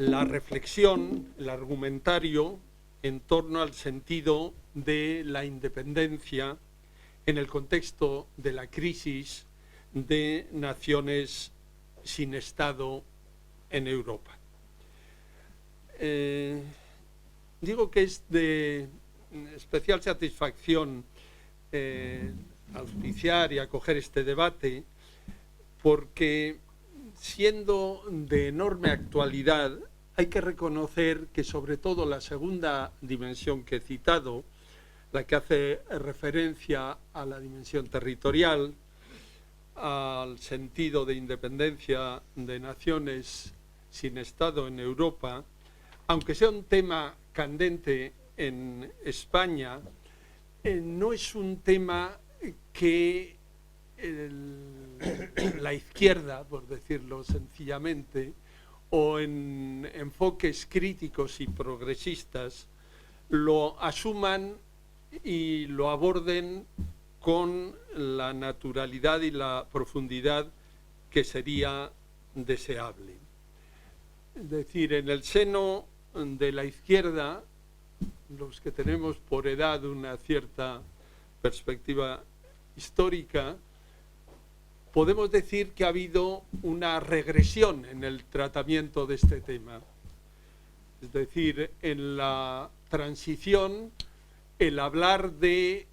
la reflexión, el argumentario en torno al sentido de la independencia en el contexto de la crisis de naciones sin Estado en Europa. Digo que es de especial satisfacción auspiciar y acoger este debate porque, siendo de enorme actualidad, hay que reconocer que sobre todo la segunda dimensión que he citado, la que hace referencia a la dimensión territorial, al sentido de independencia de naciones sin Estado en Europa, aunque sea un tema candente en España, no es un tema que la izquierda, por decirlo sencillamente, o en enfoques críticos y progresistas, lo asuman y lo aborden con la naturalidad y la profundidad que sería deseable. Es decir, en el seno de la izquierda, los que tenemos por edad una cierta perspectiva histórica, podemos decir que ha habido una regresión en el tratamiento de este tema. Es decir, en la transición, el hablar de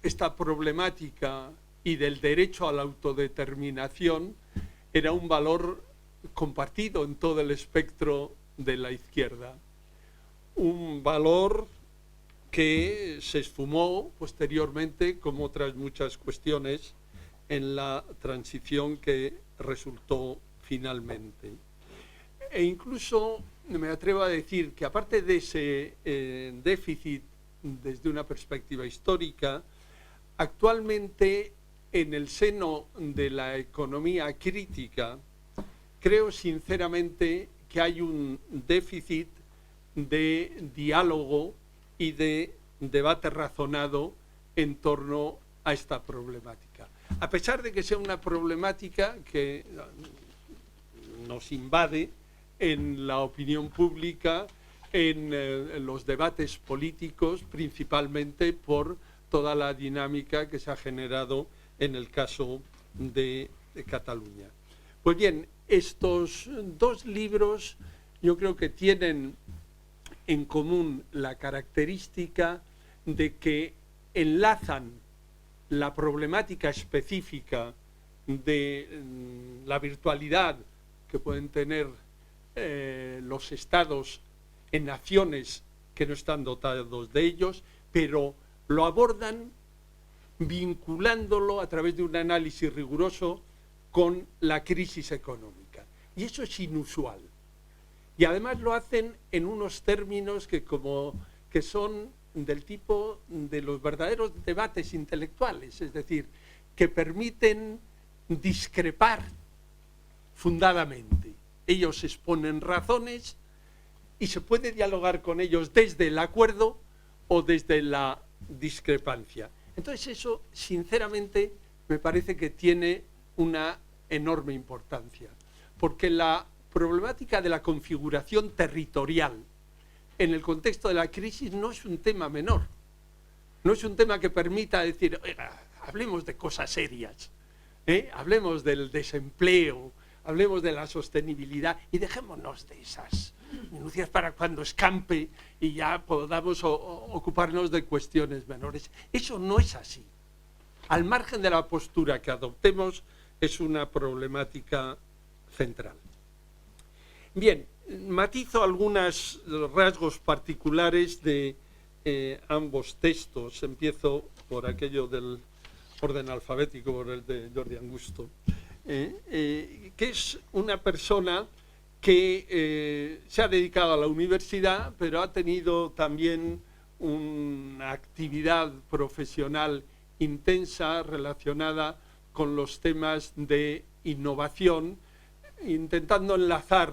esta problemática y del derecho a la autodeterminación era un valor compartido en todo el espectro de la izquierda. Un valor que se esfumó posteriormente, como otras muchas cuestiones, en la transición que resultó finalmente. E incluso me atrevo a decir que, aparte de ese déficit desde una perspectiva histórica, actualmente en el seno de la economía crítica creo sinceramente que hay un déficit de diálogo y de debate razonado en torno a esta problemática. A pesar de que sea una problemática que nos invade en la opinión pública, en los debates políticos, principalmente por toda la dinámica que se ha generado en el caso de Cataluña. Pues bien, estos dos libros yo creo que tienen en común la característica de que enlazan la problemática específica de la virtualidad que pueden tener los estados en naciones que no están dotados de ellos, pero lo abordan vinculándolo a través de un análisis riguroso con la crisis económica. Y eso es inusual. Y además lo hacen en unos términos que son del tipo de los verdaderos debates intelectuales, es decir, que permiten discrepar fundadamente. Ellos exponen razones y se puede dialogar con ellos desde el acuerdo o desde la discrepancia. Entonces eso, sinceramente, me parece que tiene una enorme importancia, porque la problemática de la configuración territorial en el contexto de la crisis no es un tema menor, no es un tema que permita decir, hablemos de cosas serias, hablemos del desempleo, hablemos de la sostenibilidad y dejémonos de esas minucias para cuando escampe y ya podamos ocuparnos de cuestiones menores. Eso no es así. Al margen de la postura que adoptemos, es una problemática central. Bien, matizo algunos rasgos particulares de ambos textos. Empiezo por aquello del orden alfabético, por el de Jordi Angusto, que es una persona que se ha dedicado a la universidad, pero ha tenido también una actividad profesional intensa relacionada con los temas de innovación, intentando enlazar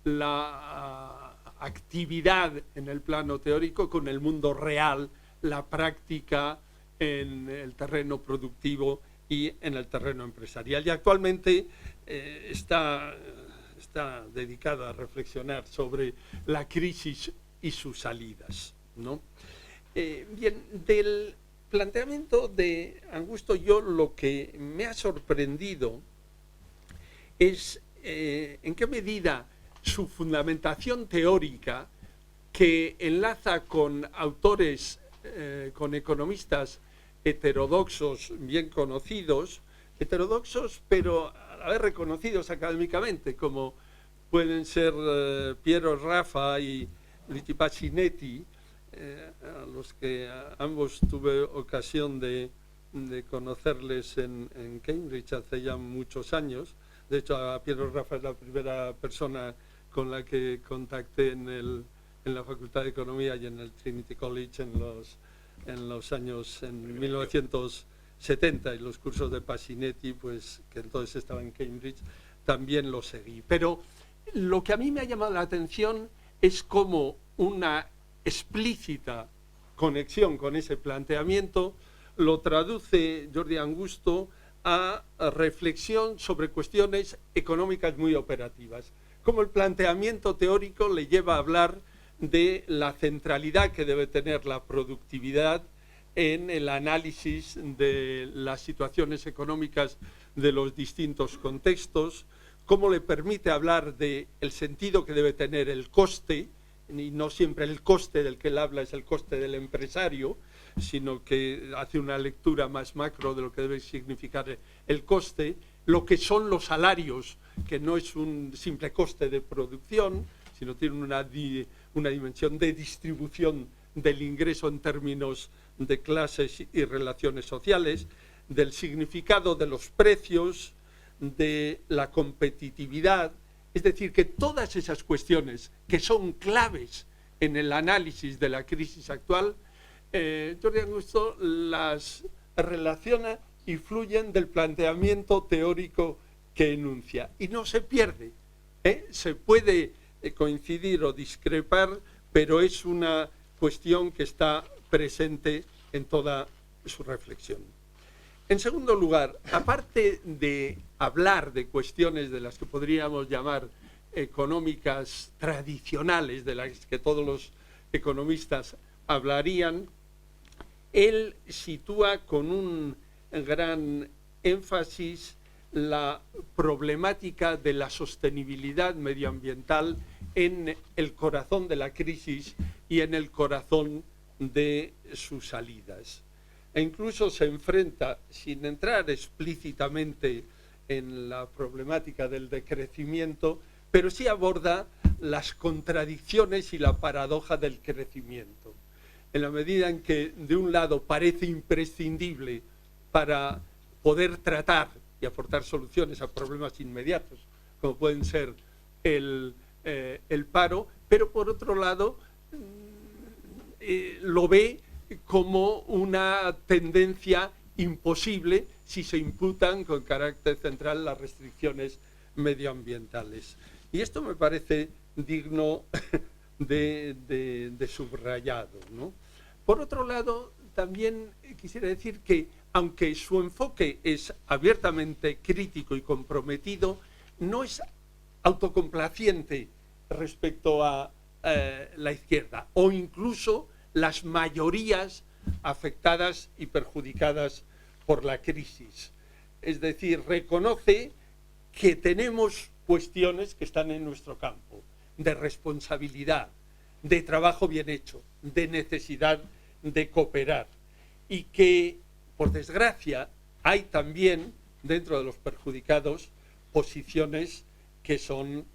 la actividad en el plano teórico con el mundo real, la práctica en el terreno productivo y en el terreno empresarial. Y actualmente está está dedicada a reflexionar sobre la crisis y sus salidas, ¿no? Bien, del planteamiento de Angusto, yo lo que me ha sorprendido es en qué medida su fundamentación teórica, que enlaza con autores, con economistas heterodoxos bien conocidos, heterodoxos pero a la vez reconocidos académicamente, como pueden ser Piero Raffa y Luigi Pacinetti, a los que ambos tuve ocasión de conocerles en Cambridge hace ya muchos años. De hecho, a Piero Raffa es la primera persona con la que contacté en la Facultad de Economía y en el Trinity College en los años, en 1970, y los cursos de Pacinetti, pues, que entonces estaba en Cambridge, también los seguí. Pero lo que a mí me ha llamado la atención es cómo una explícita conexión con ese planteamiento lo traduce Jordi Angusto a reflexión sobre cuestiones económicas muy operativas. Como el planteamiento teórico le lleva a hablar de la centralidad que debe tener la productividad en el análisis de las situaciones económicas de los distintos contextos, cómo le permite hablar del sentido que debe tener el coste, y no siempre el coste del que él habla es el coste del empresario, sino que hace una lectura más macro de lo que debe significar el coste, lo que son los salarios, que no es un simple coste de producción, sino tiene una dimensión de distribución del ingreso en términos de clases y relaciones sociales, del significado de los precios, de la competitividad. Es decir, que todas esas cuestiones que son claves en el análisis de la crisis actual, Jordi Angusto las relaciona y fluyen del planteamiento teórico que enuncia. Y no se pierde. Se puede coincidir o discrepar, pero es una cuestión que está presente en toda su reflexión. En segundo lugar, aparte de hablar de cuestiones de las que podríamos llamar económicas tradicionales, de las que todos los economistas hablarían, él sitúa con un gran énfasis la problemática de la sostenibilidad medioambiental en el corazón de la crisis y en el corazón de sus salidas. E incluso se enfrenta, sin entrar explícitamente en la problemática del decrecimiento, pero sí aborda las contradicciones y la paradoja del crecimiento. En la medida en que, de un lado, parece imprescindible para poder tratar y aportar soluciones a problemas inmediatos, como pueden ser el paro, pero por otro lado lo ve como una tendencia imposible si se imputan con carácter central las restricciones medioambientales. Y esto me parece digno de subrayado, ¿no? Por otro lado, también quisiera decir que, aunque su enfoque es abiertamente crítico y comprometido, no es autocomplaciente respecto a la izquierda o incluso las mayorías afectadas y perjudicadas por la crisis. Es decir, reconoce que tenemos cuestiones que están en nuestro campo, de responsabilidad, de trabajo bien hecho, de necesidad de cooperar, y que, por desgracia, hay también, dentro de los perjudicados, posiciones que son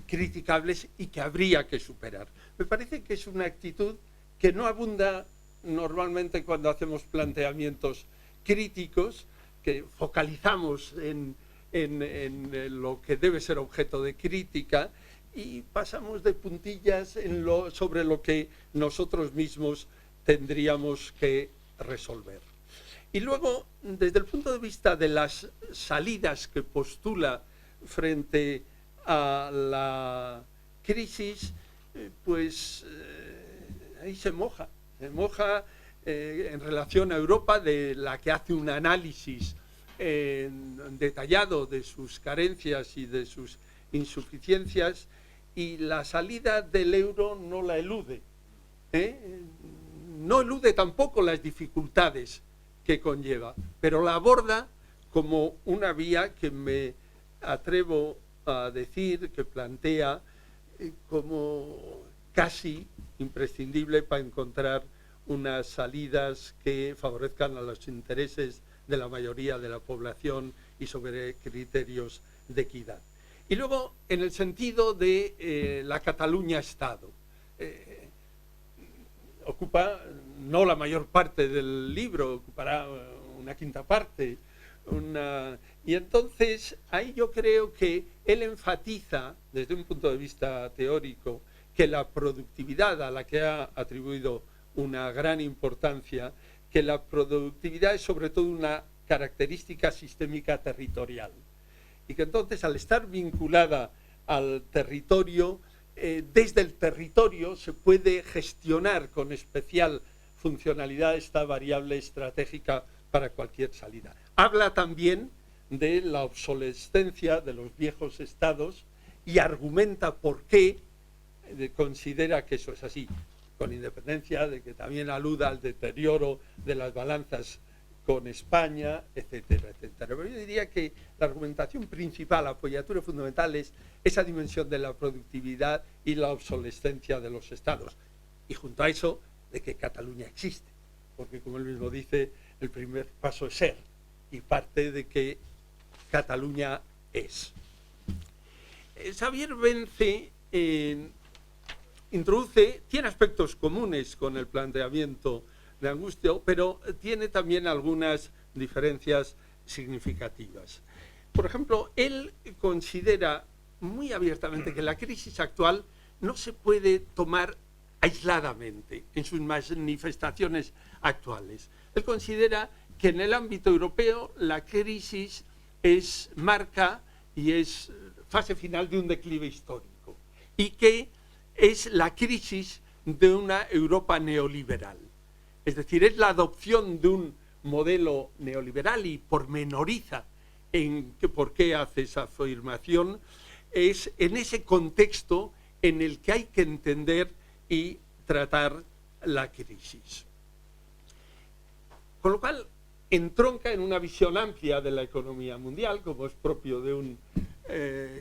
criticables y que habría que superar. Me parece que es una actitud que no abunda normalmente cuando hacemos planteamientos críticos, que focalizamos en lo que debe ser objeto de crítica y pasamos de puntillas sobre lo que nosotros mismos tendríamos que resolver. Y luego, desde el punto de vista de las salidas que postula frente a la crisis, pues ahí se moja en relación a Europa, de la que hace un análisis detallado de sus carencias y de sus insuficiencias, y la salida del euro no la elude. No elude tampoco las dificultades que conlleva, pero la aborda como una vía que me atrevo a decir, que plantea como casi imprescindible para encontrar unas salidas que favorezcan a los intereses de la mayoría de la población y sobre criterios de equidad. Y luego, en el sentido de la Cataluña-Estado, ocupa no la mayor parte del libro, ocupará una quinta parte, y entonces ahí yo creo que él enfatiza, desde un punto de vista teórico, que la productividad, a la que ha atribuido una gran importancia, que la productividad es sobre todo una característica sistémica territorial, y que entonces, al estar vinculada al territorio, desde el territorio se puede gestionar con especial funcionalidad esta variable estratégica para cualquier salida. Habla también de la obsolescencia de los viejos estados y argumenta por qué considera que eso es así, con independencia de que también aluda al deterioro de las balanzas con España, etcétera, etcétera. Pero yo diría que la argumentación principal, la apoyatura fundamental, es esa dimensión de la productividad y la obsolescencia de los estados. Y junto a eso, de que Cataluña existe, porque como él mismo dice, el primer paso es ser, y parte de que Cataluña es. Xavier Vence introduce, tiene aspectos comunes con el planteamiento de Angustio, pero tiene también algunas diferencias significativas. Por ejemplo, él considera muy abiertamente que la crisis actual no se puede tomar aisladamente en sus manifestaciones actuales. Él considera que en el ámbito europeo la crisis marca y es fase final de un declive histórico, y que es la crisis de una Europa neoliberal. Es decir, es la adopción de un modelo neoliberal, y pormenoriza por qué hace esa afirmación. Es en ese contexto en el que hay que entender y tratar la crisis. Con lo cual, entronca en una visión amplia de la economía mundial, como es propio de un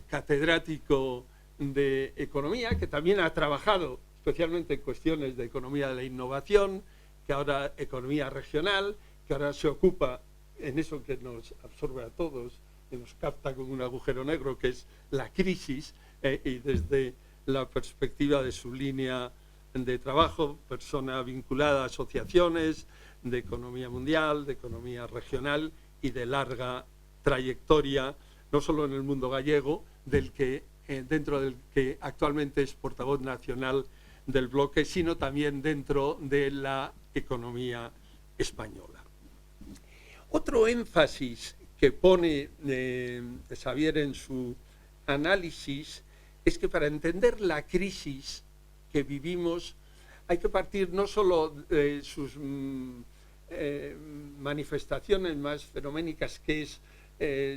catedrático de economía, que también ha trabajado especialmente en cuestiones de economía de la innovación, que ahora economía regional, que ahora se ocupa en eso que nos absorbe a todos, que nos capta como un agujero negro, que es la crisis, y desde la perspectiva de su línea de trabajo, persona vinculada a asociaciones de economía mundial, de economía regional y de larga trayectoria, no solo en el mundo gallego, dentro del que actualmente es portavoz nacional del bloque, sino también dentro de la economía española. Otro énfasis que pone Xavier en su análisis es que para entender la crisis que vivimos hay que partir no solo de sus manifestaciones más fenoménicas, que es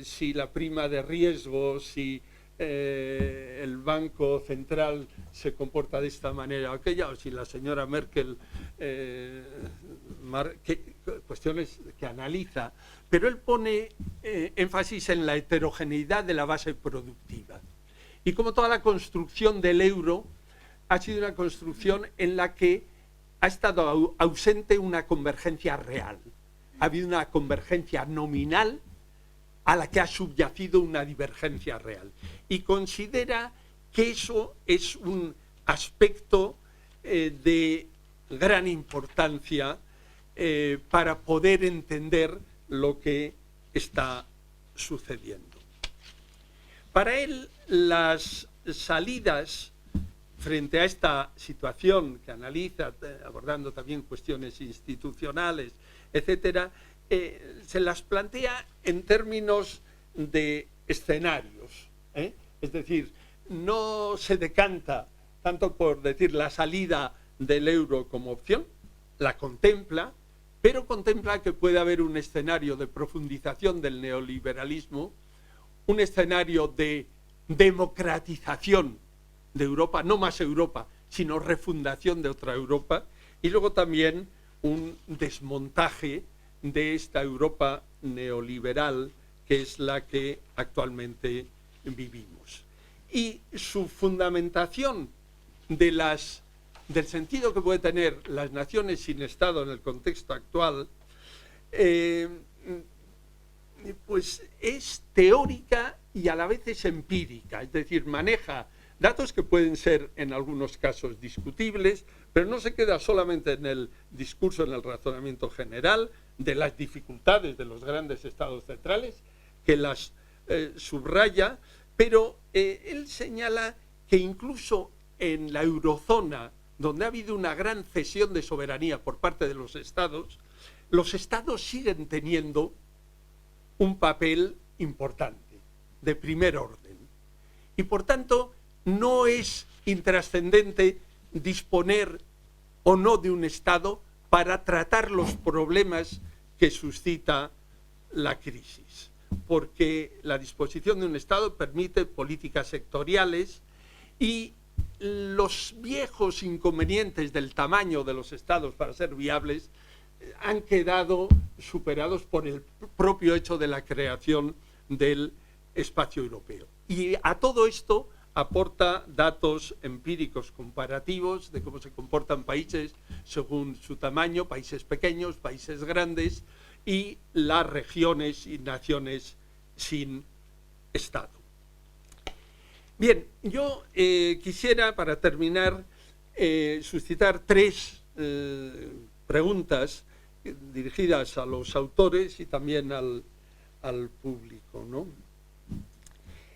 si la prima de riesgo, si el Banco Central se comporta de esta manera o aquella, o si la señora Merkel, cuestiones que analiza, pero él pone énfasis en la heterogeneidad de la base productiva. Y como toda la construcción del euro ha sido una construcción en la que ha estado ausente una convergencia real. Ha habido una convergencia nominal a la que ha subyacido una divergencia real. Y considera que eso es un aspecto de gran importancia para poder entender lo que está sucediendo. Para él, las salidas frente a esta situación que analiza, abordando también cuestiones institucionales, etcétera, se las plantea en términos de escenarios. Es decir, no se decanta tanto por decir la salida del euro como opción, la contempla, pero contempla que puede haber un escenario de profundización del neoliberalismo, un escenario de democratización de Europa, no más Europa, sino refundación de otra Europa, y luego también un desmontaje de esta Europa neoliberal que es la que actualmente vivimos. Y su fundamentación del sentido que puede tener las naciones sin Estado en el contexto actual, pues es teórica y a la vez es empírica, es decir, maneja datos que pueden ser en algunos casos discutibles, pero no se queda solamente en el discurso, en el razonamiento general de las dificultades de los grandes estados centrales, que las subraya, pero él señala que incluso en la eurozona, donde ha habido una gran cesión de soberanía por parte de los estados siguen teniendo un papel importante, de primer orden. Y por tanto, no es intrascendente disponer o no de un Estado para tratar los problemas que suscita la crisis, porque la disposición de un Estado permite políticas sectoriales y los viejos inconvenientes del tamaño de los Estados para ser viables han quedado superados por el propio hecho de la creación del espacio europeo. Y a todo esto aporta datos empíricos comparativos de cómo se comportan países según su tamaño, países pequeños, países grandes y las regiones y naciones sin Estado. Bien, yo quisiera, para terminar, suscitar tres preguntas dirigidas a los autores y también al público, ¿no?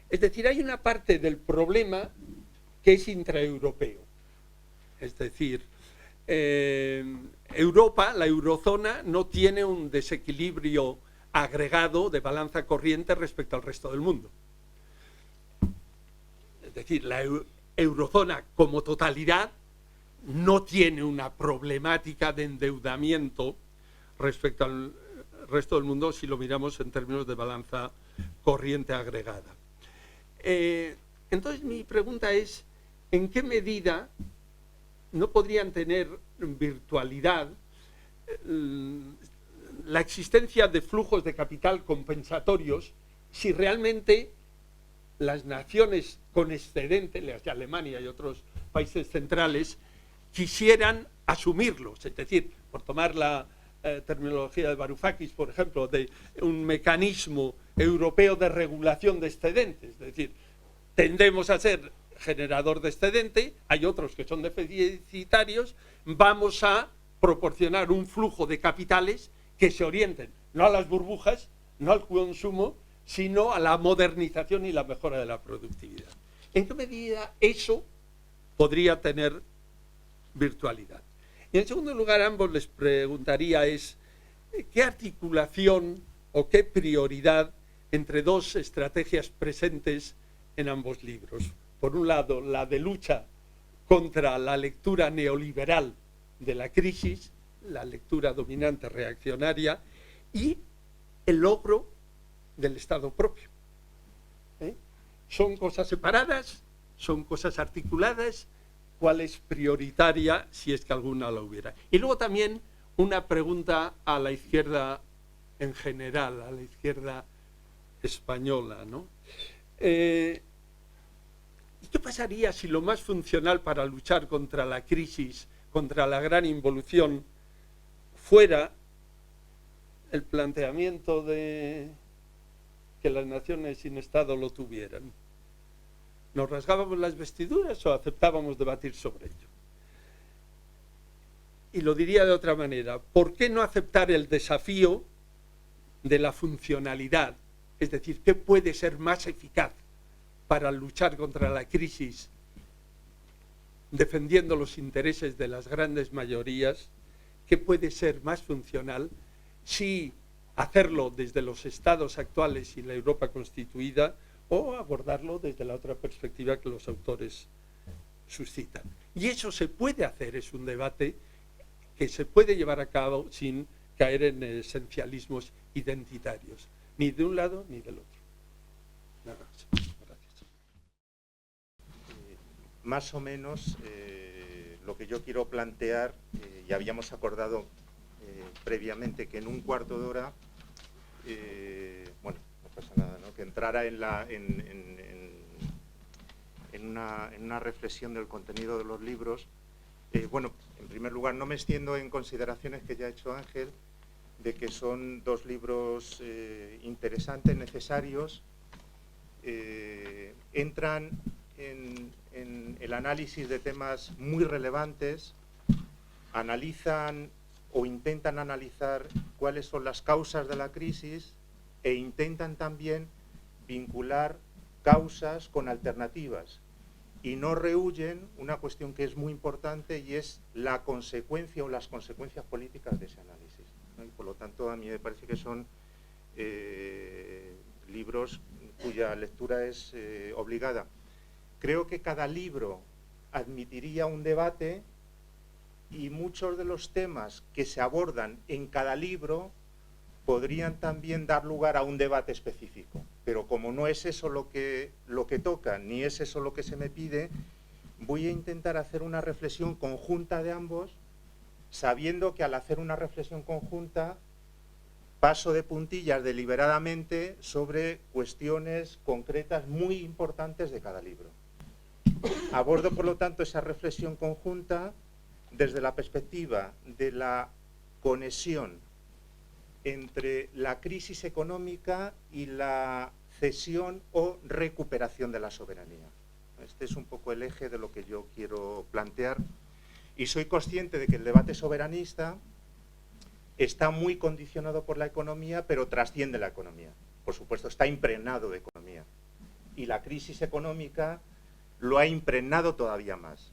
Es decir, hay una parte del problema que es intraeuropeo. Es decir, Europa, la eurozona, no tiene un desequilibrio agregado de balanza corriente respecto al resto del mundo. Es decir, la eurozona como totalidad no tiene una problemática de endeudamiento respecto al resto del mundo si lo miramos en términos de balanza corriente agregada. Entonces mi pregunta es, ¿en qué medida no podrían tener virtualidad la existencia de flujos de capital compensatorios si realmente las naciones con excedente, las de Alemania y otros países centrales, quisieran asumirlos? Es decir, por tomar la terminología de Varoufakis, por ejemplo, de un mecanismo europeo de regulación de excedentes. Es decir, tendemos a ser generador de excedente, hay otros que son deficitarios, vamos a proporcionar un flujo de capitales que se orienten no a las burbujas, no al consumo, sino a la modernización y la mejora de la productividad. ¿En qué medida eso podría tener virtualidad? Y en segundo lugar, a ambos les preguntaría ¿qué articulación o qué prioridad entre dos estrategias presentes en ambos libros? Por un lado, la de lucha contra la lectura neoliberal de la crisis, la lectura dominante reaccionaria, y el logro del Estado propio. ¿Son cosas separadas? ¿Son cosas articuladas? ¿Cuál es prioritaria, si es que alguna la hubiera? Y luego también una pregunta a la izquierda en general, a la izquierda española, ¿no? ¿Y qué pasaría si lo más funcional para luchar contra la crisis, contra la gran involución, fuera el planteamiento de que las naciones sin Estado lo tuvieran? ¿Nos rasgábamos las vestiduras o aceptábamos debatir sobre ello? Y lo diría de otra manera, ¿por qué no aceptar el desafío de la funcionalidad? Es decir, ¿qué puede ser más eficaz para luchar contra la crisis, defendiendo los intereses de las grandes mayorías? ¿Qué puede ser más funcional si hacerlo desde los estados actuales y la Europa constituida, o abordarlo desde la otra perspectiva que los autores suscitan? Y eso se puede hacer, es un debate que se puede llevar a cabo sin caer en esencialismos identitarios, ni de un lado ni del otro. Nada más. Gracias. más o menos lo que yo quiero plantear, y habíamos acordado previamente que en un cuarto de hora, bueno, no pasa nada, ¿no?, que entrara en una reflexión del contenido de los libros. Bueno, en primer lugar, no me extiendo en consideraciones que ya ha hecho Ángel, de que son dos libros interesantes, necesarios, entran en el análisis de temas muy relevantes, analizan o intentan analizar cuáles son las causas de la crisis e intentan también vincular causas con alternativas, y no rehuyen una cuestión que es muy importante, y es la consecuencia o las consecuencias políticas de ese análisis, ¿no? Y por lo tanto a mí me parece que son libros cuya lectura es obligada. Creo que cada libro admitiría un debate, y muchos de los temas que se abordan en cada libro podrían también dar lugar a un debate específico. Pero como no es eso lo que toca, ni es eso lo que se me pide, voy a intentar hacer una reflexión conjunta de ambos, sabiendo que al hacer una reflexión conjunta paso de puntillas deliberadamente sobre cuestiones concretas muy importantes de cada libro. Abordo, por lo tanto, esa reflexión conjunta desde la perspectiva de la conexión entre la crisis económica y la cesión o recuperación de la soberanía. Este es un poco el eje de lo que yo quiero plantear, y soy consciente de que el debate soberanista está muy condicionado por la economía, pero trasciende la economía. Por supuesto, está impregnado de economía, y la crisis económica lo ha impregnado todavía más,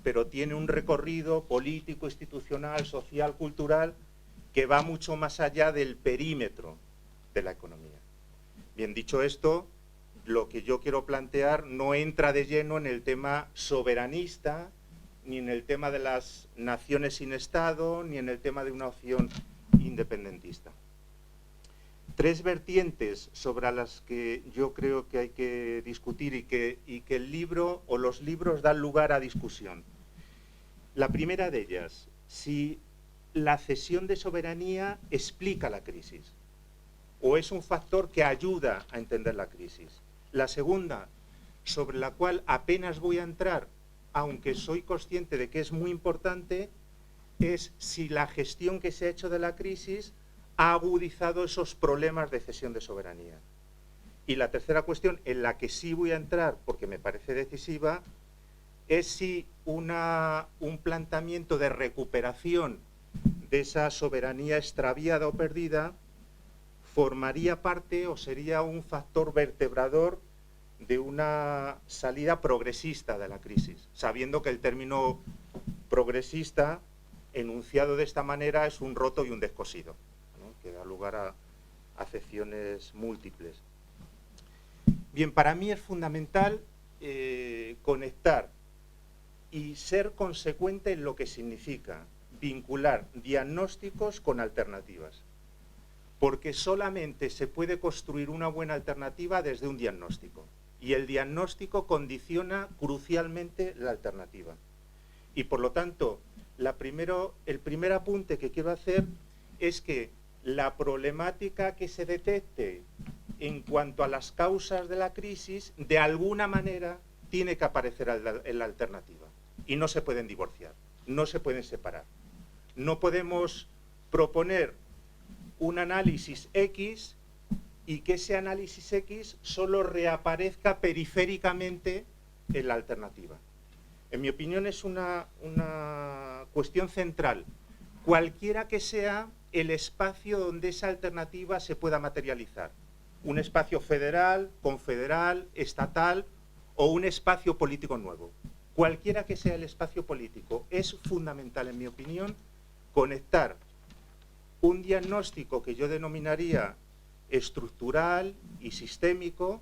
pero tiene un recorrido político, institucional, social, cultural, que va mucho más allá del perímetro de la economía. Bien, dicho esto, lo que yo quiero plantear no entra de lleno en el tema soberanista, ni en el tema de las naciones sin Estado, ni en el tema de una opción independentista. Tres vertientes sobre las que yo creo que hay que discutir y que el libro o los libros dan lugar a discusión. La primera de ellas, si la cesión de soberanía explica la crisis o es un factor que ayuda a entender la crisis. La segunda, sobre la cual apenas voy a entrar, aunque soy consciente de que es muy importante, es si la gestión que se ha hecho de la crisis ha agudizado esos problemas de cesión de soberanía. Y la tercera cuestión, en la que sí voy a entrar porque me parece decisiva, es si un planteamiento de recuperación de esa soberanía extraviada o perdida formaría parte o sería un factor vertebrador de una salida progresista de la crisis, sabiendo que el término progresista, enunciado de esta manera, es un roto y un descosido, ¿no?, que da lugar a acepciones múltiples. Bien, para mí es fundamental conectar y ser consecuente en lo que significa vincular diagnósticos con alternativas, porque solamente se puede construir una buena alternativa desde un diagnóstico, y el diagnóstico condiciona crucialmente la alternativa. Y por lo tanto, el primer apunte que quiero hacer es que la problemática que se detecte en cuanto a las causas de la crisis, de alguna manera tiene que aparecer en la alternativa, y no se pueden divorciar, no se pueden separar. No podemos proponer un análisis X y que ese análisis X solo reaparezca periféricamente en la alternativa. En mi opinión es una cuestión central, cualquiera que sea el espacio donde esa alternativa se pueda materializar. Un espacio federal, confederal, estatal o un espacio político nuevo. Cualquiera que sea el espacio político, es fundamental, en mi opinión, conectar un diagnóstico que yo denominaría estructural y sistémico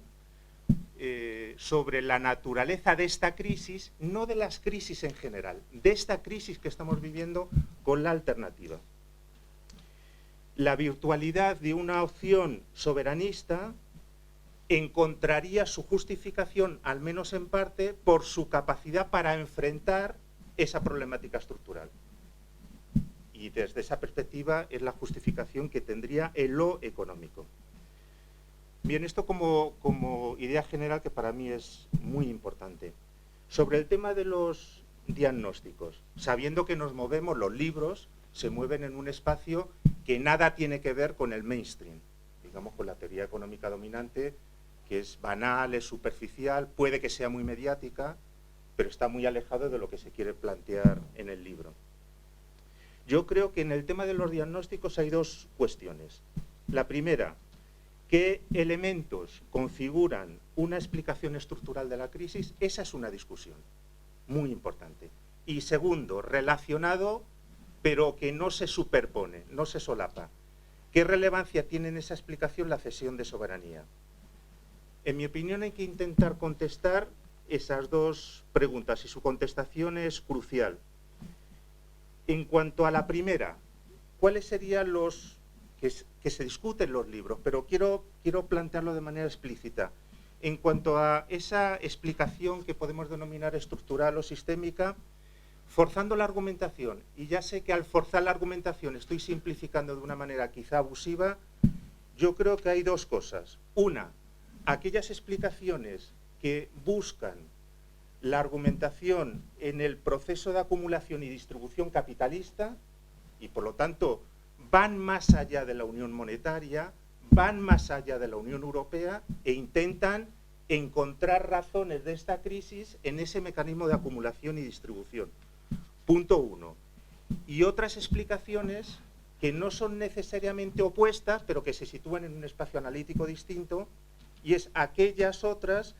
sobre la naturaleza de esta crisis, no de las crisis en general, de esta crisis que estamos viviendo con la alternativa. La virtualidad de una opción soberanista encontraría su justificación, al menos en parte, por su capacidad para enfrentar esa problemática estructural. Y desde esa perspectiva es la justificación que tendría en lo económico. Bien, esto como idea general que para mí es muy importante. Sobre el tema de los diagnósticos, sabiendo que nos movemos, los libros se mueven en un espacio que nada tiene que ver con el mainstream, digamos con la teoría económica dominante, que es banal, es superficial, puede que sea muy mediática, pero está muy alejado de lo que se quiere plantear en el libro. Yo creo que en el tema de los diagnósticos hay dos cuestiones. La primera, ¿qué elementos configuran una explicación estructural de la crisis? Esa es una discusión muy importante. Y segundo, relacionado, pero que no se superpone, no se solapa. ¿Qué relevancia tiene en esa explicación la cesión de soberanía? En mi opinión hay que intentar contestar esas dos preguntas y su contestación es crucial. En cuanto a la primera, ¿cuáles serían los que se discuten en los libros? Pero quiero plantearlo de manera explícita. En cuanto a esa explicación que podemos denominar estructural o sistémica, forzando la argumentación, y ya sé que al forzar la argumentación estoy simplificando de una manera quizá abusiva, yo creo que hay dos cosas. Una, aquellas explicaciones que buscan la argumentación en el proceso de acumulación y distribución capitalista y por lo tanto van más allá de la unión monetaria, van más allá de la Unión Europea e intentan encontrar razones de esta crisis en ese mecanismo de acumulación y distribución. Punto uno. Y otras explicaciones que no son necesariamente opuestas, pero que se sitúan en un espacio analítico distinto, y es aquellas otras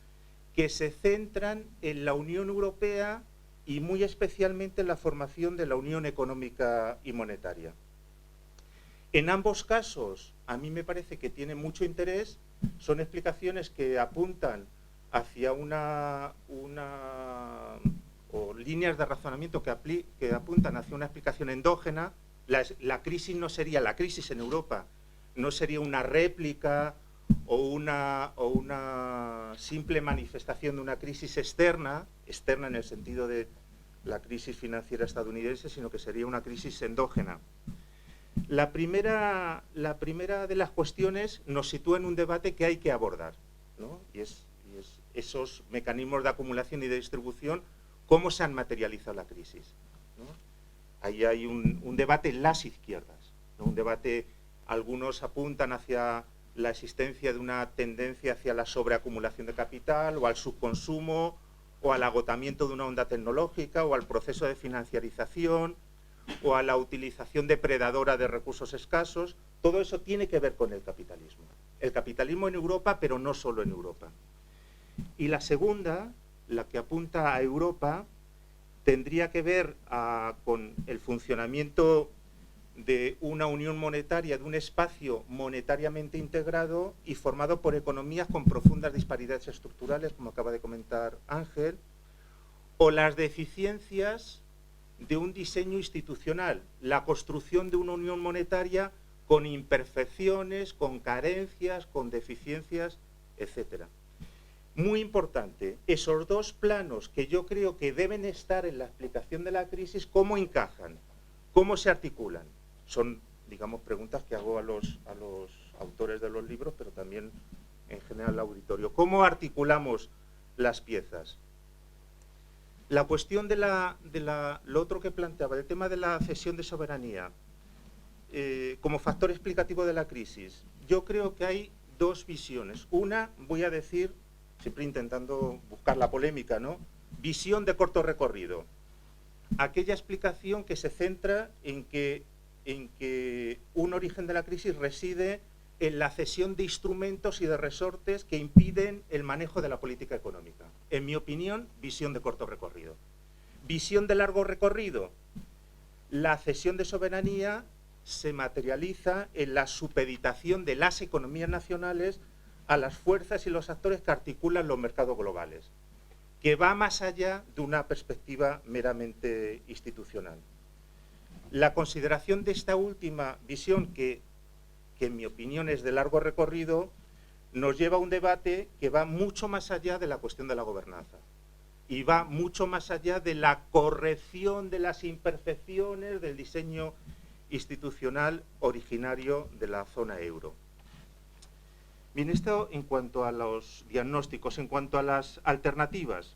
que se centran en la Unión Europea y muy especialmente en la formación de la Unión Económica y Monetaria. En ambos casos, a mí me parece que tiene mucho interés, son explicaciones que apuntan hacia o líneas de razonamiento que apuntan hacia una explicación endógena. La crisis no sería la crisis en Europa, no sería una réplica o una simple manifestación de una crisis externa en el sentido de la crisis financiera estadounidense, sino que sería una crisis endógena. La primera de las cuestiones nos sitúa en un debate que hay que abordar, ¿no? Y es esos mecanismos de acumulación y de distribución, cómo se han materializado la crisis, ¿no? Ahí hay un debate en las izquierdas, ¿no? Un debate, algunos apuntan hacia la existencia de una tendencia hacia la sobreacumulación de capital o al subconsumo o al agotamiento de una onda tecnológica o al proceso de financiarización o a la utilización depredadora de recursos escasos. Todo eso tiene que ver con el capitalismo. El capitalismo en Europa, pero no solo en Europa. Y la segunda, la que apunta a Europa, tendría que ver con el funcionamiento de una unión monetaria, de un espacio monetariamente integrado y formado por economías con profundas disparidades estructurales, como acaba de comentar Ángel, o las deficiencias de un diseño institucional, la construcción de una unión monetaria con imperfecciones, con carencias, con deficiencias, etc. Muy importante, esos dos planos que yo creo que deben estar en la explicación de la crisis, ¿cómo encajan? ¿Cómo se articulan? Son, digamos, preguntas que hago a los autores de los libros, pero también en general al auditorio. ¿Cómo articulamos las piezas? La cuestión de lo otro que planteaba, el tema de la cesión de soberanía, como factor explicativo de la crisis, yo creo que hay dos visiones. Una, voy a decir, siempre intentando buscar la polémica, ¿no? Visión de corto recorrido. Aquella explicación que se centra en que un origen de la crisis reside en la cesión de instrumentos y de resortes que impiden el manejo de la política económica. En mi opinión, visión de corto recorrido. Visión de largo recorrido. La cesión de soberanía se materializa en la supeditación de las economías nacionales a las fuerzas y los actores que articulan los mercados globales, que va más allá de una perspectiva meramente institucional. La consideración de esta última visión, que en mi opinión es de largo recorrido, nos lleva a un debate que va mucho más allá de la cuestión de la gobernanza y va mucho más allá de la corrección de las imperfecciones del diseño institucional originario de la zona euro. Bien, esto en cuanto a los diagnósticos, en cuanto a las alternativas.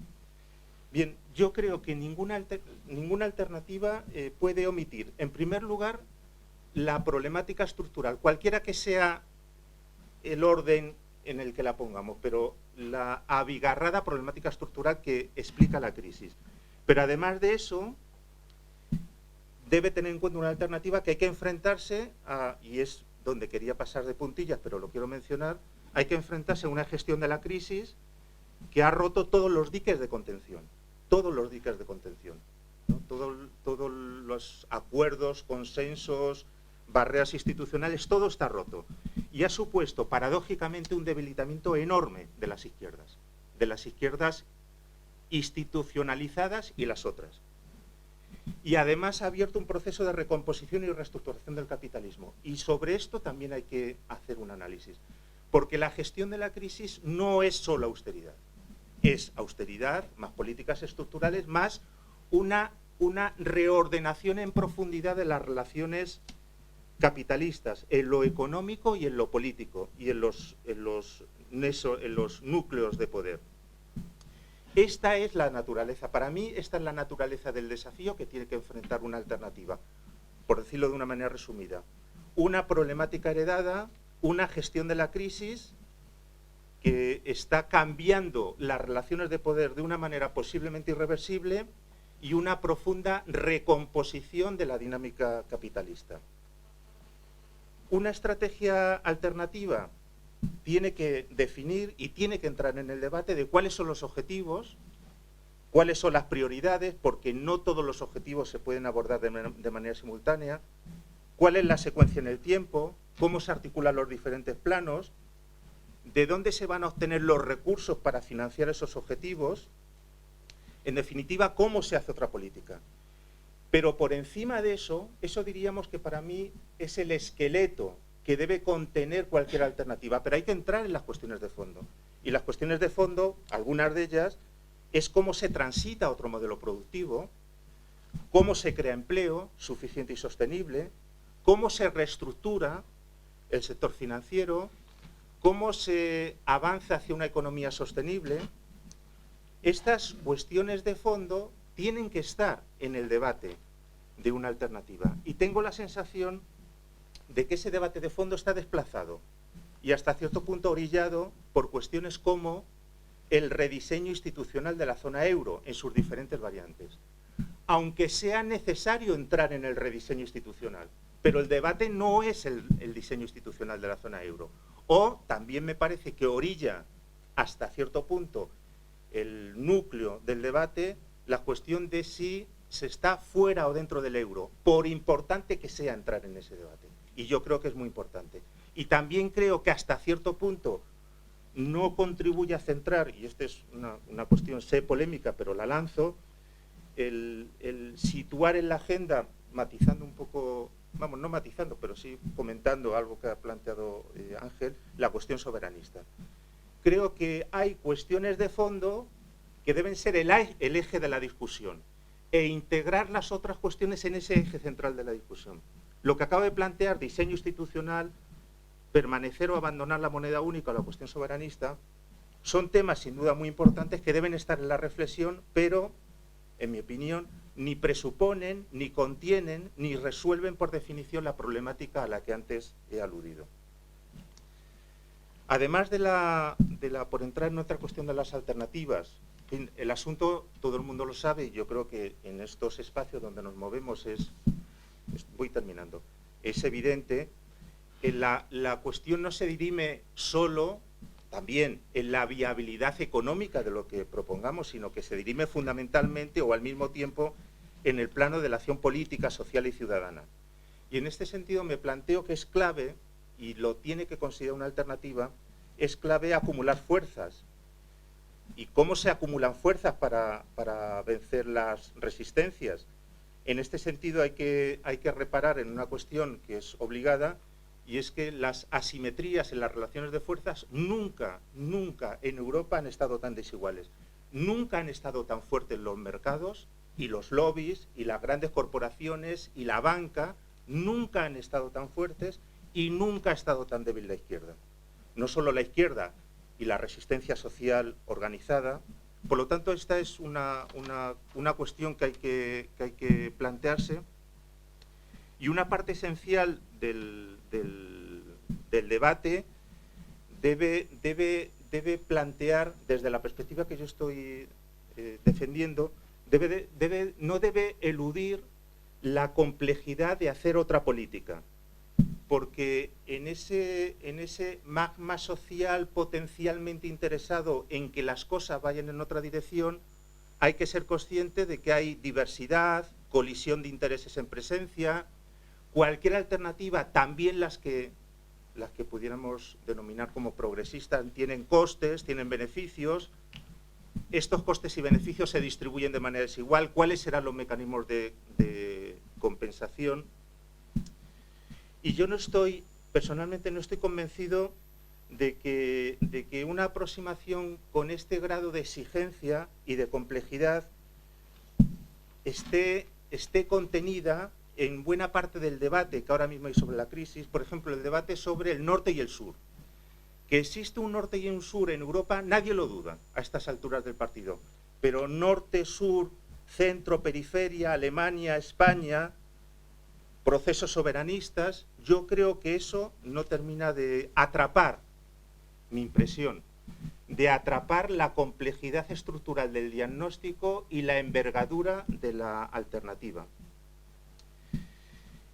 Bien, yo creo que ninguna alternativa puede omitir, en primer lugar, la problemática estructural, cualquiera que sea el orden en el que la pongamos, pero la abigarrada problemática estructural que explica la crisis. Pero además de eso, debe tener en cuenta una alternativa que hay que enfrentarse a, y es donde quería pasar de puntillas, pero lo quiero mencionar, hay que enfrentarse a una gestión de la crisis que ha roto todos los diques de contención, ¿no? Todos los acuerdos, consensos, barreras institucionales, todo está roto. Y ha supuesto, paradójicamente, un debilitamiento enorme de las izquierdas institucionalizadas y las otras. Y además ha abierto un proceso de recomposición y reestructuración del capitalismo. Y sobre esto también hay que hacer un análisis. Porque la gestión de la crisis no es solo austeridad. Es austeridad, más políticas estructurales, más una reordenación en profundidad de las relaciones capitalistas, en lo económico y en lo político, y en los núcleos de poder. Esta es la naturaleza, para mí esta es la naturaleza del desafío que tiene que enfrentar una alternativa, por decirlo de una manera resumida. Una problemática heredada, una gestión de la crisis que está cambiando las relaciones de poder de una manera posiblemente irreversible y una profunda recomposición de la dinámica capitalista. Una estrategia alternativa tiene que definir y tiene que entrar en el debate de cuáles son los objetivos, cuáles son las prioridades, porque no todos los objetivos se pueden abordar de manera simultánea, cuál es la secuencia en el tiempo, cómo se articulan los diferentes planos, de dónde se van a obtener los recursos para financiar esos objetivos, en definitiva, cómo se hace otra política. Pero por encima de eso, eso diríamos que para mí es el esqueleto que debe contener cualquier alternativa, pero hay que entrar en las cuestiones de fondo. Y las cuestiones de fondo, algunas de ellas, es cómo se transita a otro modelo productivo, cómo se crea empleo suficiente y sostenible, cómo se reestructura el sector financiero, cómo se avanza hacia una economía sostenible. Estas cuestiones de fondo tienen que estar en el debate de una alternativa. Y tengo la sensación de que ese debate de fondo está desplazado y hasta cierto punto orillado por cuestiones como el rediseño institucional de la zona euro en sus diferentes variantes. Aunque sea necesario entrar en el rediseño institucional, pero el debate no es el diseño institucional de la zona euro. O también me parece que orilla hasta cierto punto el núcleo del debate la cuestión de si se está fuera o dentro del euro, por importante que sea entrar en ese debate. Y yo creo que es muy importante. Y también creo que hasta cierto punto no contribuye a centrar, y esta es una cuestión, sé polémica, pero la lanzo, el situar en la agenda, matizando un poco, vamos, no matizando, pero sí comentando algo que ha planteado Ángel, la cuestión soberanista. Creo que hay cuestiones de fondo que deben ser el eje de la discusión e integrar las otras cuestiones en ese eje central de la discusión. Lo que acabo de plantear, diseño institucional, permanecer o abandonar la moneda única o la cuestión soberanista, son temas sin duda muy importantes que deben estar en la reflexión, pero, en mi opinión, ni presuponen, ni contienen, ni resuelven por definición la problemática a la que antes he aludido. Además por entrar en otra cuestión de las alternativas, el asunto todo el mundo lo sabe y yo creo que en estos espacios donde nos movemos voy terminando, es evidente que la cuestión no se dirime solo también en la viabilidad económica de lo que propongamos, sino que se dirime fundamentalmente o al mismo tiempo en el plano de la acción política, social y ciudadana. Y en este sentido me planteo que es clave, y lo tiene que considerar una alternativa, es clave acumular fuerzas. ¿Y cómo se acumulan fuerzas para vencer las resistencias? En este sentido hay que reparar en una cuestión que es obligada, y es que las asimetrías en las relaciones de fuerzas nunca en Europa han estado tan desiguales. Nunca han estado tan fuertes los mercados y los lobbies y las grandes corporaciones y la banca, nunca han estado tan fuertes y nunca ha estado tan débil la izquierda. No solo la izquierda y la resistencia social organizada. Por lo tanto, esta es una cuestión que hay que plantearse. Y una parte esencial del debate debe plantear, desde la perspectiva que yo estoy defendiendo, no debe eludir la complejidad de hacer otra política. Porque en ese magma social potencialmente interesado en que las cosas vayan en otra dirección, hay que ser consciente de que hay diversidad, colisión de intereses en presencia. Cualquier alternativa, también las que pudiéramos denominar como progresistas, tienen costes, tienen beneficios. Estos costes y beneficios se distribuyen de manera desigual. ¿Cuáles serán los mecanismos de compensación? Y yo personalmente no estoy convencido de que una aproximación con este grado de exigencia y de complejidad esté contenida en buena parte del debate que ahora mismo hay sobre la crisis. Por ejemplo, el debate sobre el norte y el sur. Que existe un norte y un sur en Europa, nadie lo duda a estas alturas del partido. Pero norte, sur, centro, periferia, Alemania, España, procesos soberanistas, yo creo que eso no termina de atrapar, mi impresión, de atrapar la complejidad estructural del diagnóstico y la envergadura de la alternativa.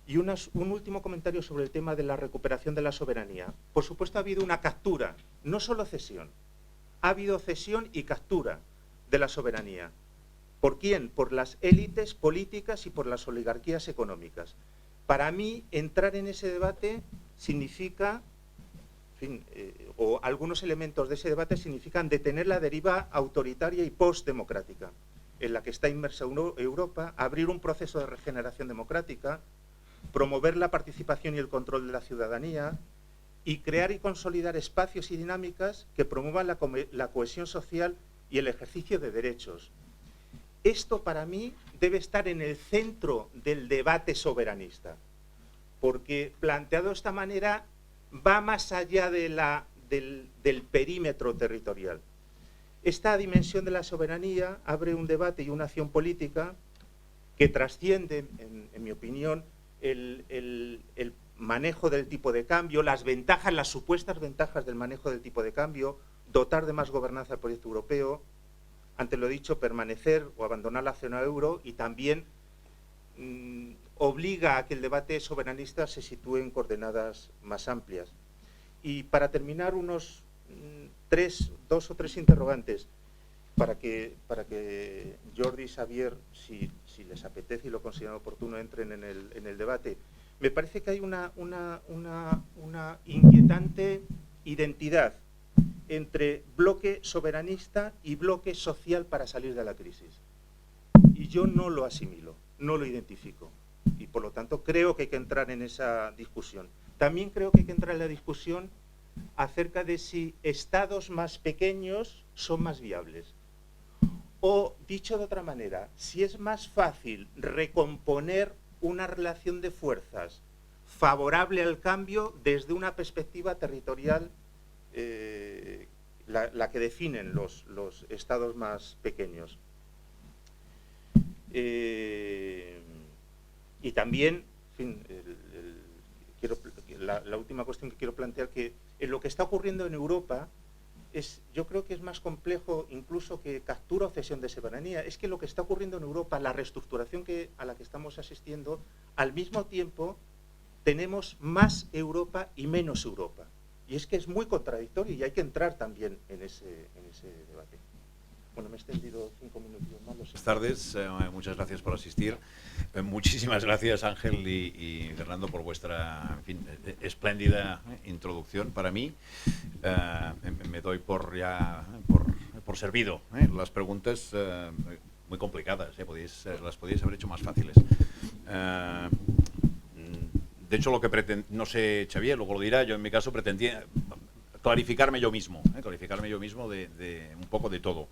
Y un último comentario sobre el tema de la recuperación de la soberanía. Por supuesto ha habido una captura, no solo cesión, ha habido cesión y captura de la soberanía. ¿Por quién? Por las élites políticas y por las oligarquías económicas. Para mí, entrar en ese debate significa, o algunos elementos de ese debate significan detener la deriva autoritaria y postdemocrática en la que está inmersa Europa, abrir un proceso de regeneración democrática, promover la participación y el control de la ciudadanía y crear y consolidar espacios y dinámicas que promuevan la cohesión social y el ejercicio de derechos. Esto para mí debe estar en el centro del debate soberanista, porque planteado de esta manera va más allá del perímetro territorial. Esta dimensión de la soberanía abre un debate y una acción política que trasciende, en mi opinión, el manejo del tipo de cambio, las supuestas ventajas del manejo del tipo de cambio, dotar de más gobernanza al proyecto europeo, ante lo dicho, permanecer o abandonar la zona euro, y también obliga a que el debate soberanista se sitúe en coordenadas más amplias. Y para terminar, dos o tres interrogantes para que Jordi y Xavier, si les apetece y lo consideran oportuno, entren en el debate. Me parece que hay una inquietante identidad entre bloque soberanista y bloque social para salir de la crisis. Y yo no lo asimilo, no lo identifico. Y por lo tanto creo que hay que entrar en esa discusión. También creo que hay que entrar en la discusión acerca de si estados más pequeños son más viables. O, dicho de otra manera, si es más fácil recomponer una relación de fuerzas favorable al cambio desde una perspectiva territorial, la que definen los estados más pequeños. Y también, en fin, la última cuestión que quiero plantear, que en lo que está ocurriendo en Europa, yo creo que es más complejo incluso que captura o cesión de soberanía. Es que lo que está ocurriendo en Europa, la reestructuración a la que estamos asistiendo, al mismo tiempo tenemos más Europa y menos Europa. Y es que es muy contradictorio y hay que entrar también en ese debate. Bueno, me he extendido 5 minutos más. Buenas tardes, muchas gracias por asistir. Muchísimas gracias, Ángel y Fernando, por vuestra, en fin, espléndida introducción. Para mí, me doy por servido. Las preguntas muy complicadas, las podíais haber hecho más fáciles. de hecho, lo que no sé, Xavier, luego lo dirá, yo en mi caso pretendía clarificarme yo mismo de un poco de todo.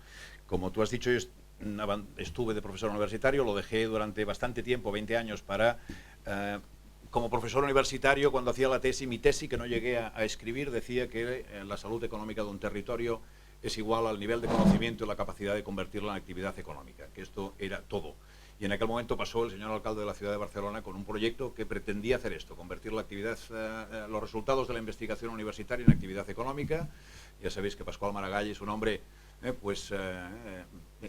Como tú has dicho, yo estuve de profesor universitario, lo dejé durante bastante tiempo, 20 años, para... como profesor universitario, cuando hacía la tesis, mi tesis, que no llegué a escribir, decía que la salud económica de un territorio es igual al nivel de conocimiento y la capacidad de convertirla en actividad económica, que esto era todo. Y en aquel momento pasó el señor alcalde de la ciudad de Barcelona con un proyecto que pretendía hacer esto, convertir la actividad, los resultados de la investigación universitaria en actividad económica. Ya sabéis que Pascual Maragall es un hombre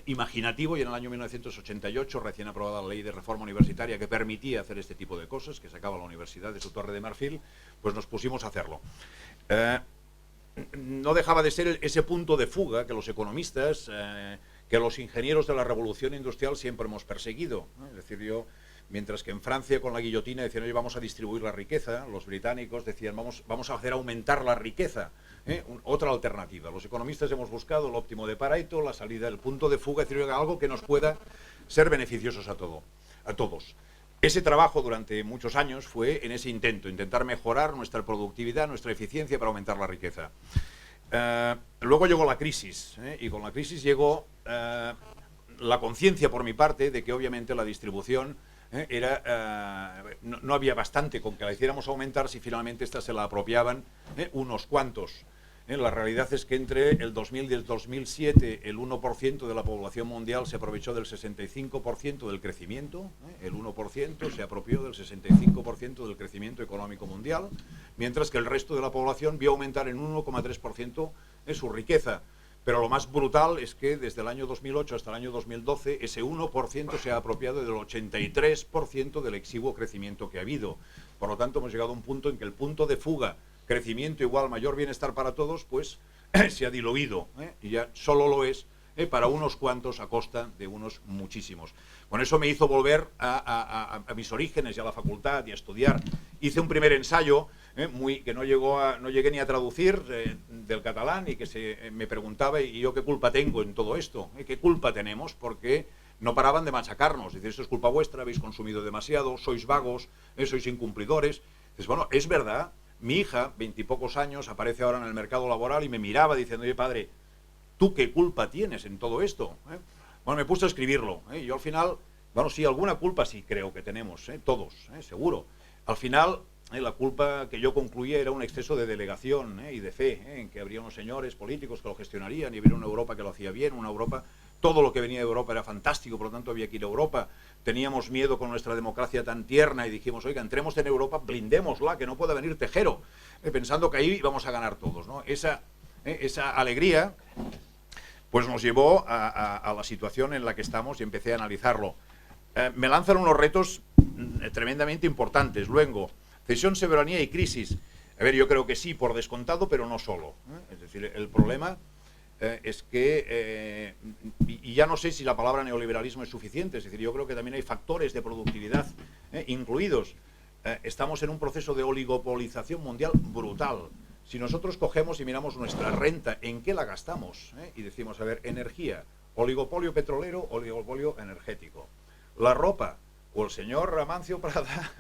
imaginativo, y en el año 1988, recién aprobada la ley de reforma universitaria que permitía hacer este tipo de cosas, que sacaba la universidad de su Torre de Marfil, pues nos pusimos a hacerlo. No dejaba de ser ese punto de fuga que los economistas, que los ingenieros de la revolución industrial siempre hemos perseguido, ¿no? Es decir, mientras que en Francia con la guillotina decían, oye, vamos a distribuir la riqueza, los británicos decían, vamos a hacer aumentar la riqueza, otra alternativa. Los economistas hemos buscado el óptimo de Pareto, la salida, el punto de fuga, es decir, algo que nos pueda ser beneficiosos a todos. Ese trabajo durante muchos años fue en ese intentar mejorar nuestra productividad, nuestra eficiencia para aumentar la riqueza. Luego llegó la crisis, y con la crisis llegó la conciencia por mi parte de que obviamente la distribución no había bastante con que la hiciéramos aumentar si finalmente esta se la apropiaban unos cuantos. La realidad es que entre el 2000 y el 2007 el 1% de la población mundial se aprovechó del 65% del crecimiento, el 1% se apropió del 65% del crecimiento económico mundial, mientras que el resto de la población vio aumentar en 1,3% su riqueza. Pero lo más brutal es que desde el año 2008 hasta el año 2012 ese 1% se ha apropiado del 83% del exiguo crecimiento que ha habido. Por lo tanto, hemos llegado a un punto en que el punto de fuga, crecimiento igual mayor bienestar para todos, pues se ha diluido, y ya solo lo es para unos cuantos a costa de unos muchísimos. Con eso me hizo volver a mis orígenes y a la facultad y a estudiar. Hice un primer ensayo que no llegué ni a traducir del catalán, y que me preguntaba, ¿y yo qué culpa tengo en todo esto? ¿Qué culpa tenemos? Porque no paraban de machacarnos. Dice, esto es culpa vuestra, habéis consumido demasiado, sois vagos, sois incumplidores. Dices, bueno, es verdad. Mi hija, 20 y pocos años, aparece ahora en el mercado laboral y me miraba diciendo, oye, padre, ¿tú qué culpa tienes en todo esto? Bueno, me puse a escribirlo. Y yo al final, bueno, sí, alguna culpa sí creo que tenemos, todos, seguro. Al final, la culpa que yo concluía era un exceso de delegación y de fe, en que habría unos señores políticos que lo gestionarían, y habría una Europa que lo hacía bien, una Europa... Todo lo que venía de Europa era fantástico, por lo tanto había que ir a Europa. Teníamos miedo con nuestra democracia tan tierna y dijimos, oiga, entremos en Europa, blindémosla, que no pueda venir Tejero, pensando que ahí íbamos a ganar todos, ¿no? Esa alegría pues nos llevó a la situación en la que estamos, y empecé a analizarlo. Me lanzan unos retos tremendamente importantes. Luego, cesión, soberanía y crisis. A ver, yo creo que sí, por descontado, pero no solo. Es decir, el problema... es que, y ya no sé si la palabra neoliberalismo es suficiente, es decir, yo creo que también hay factores de productividad incluidos. Estamos en un proceso de oligopolización mundial brutal. Si nosotros cogemos y miramos nuestra renta, ¿en qué la gastamos? Y decimos, a ver, energía, oligopolio petrolero, oligopolio energético. La ropa, o el señor Amancio Prada,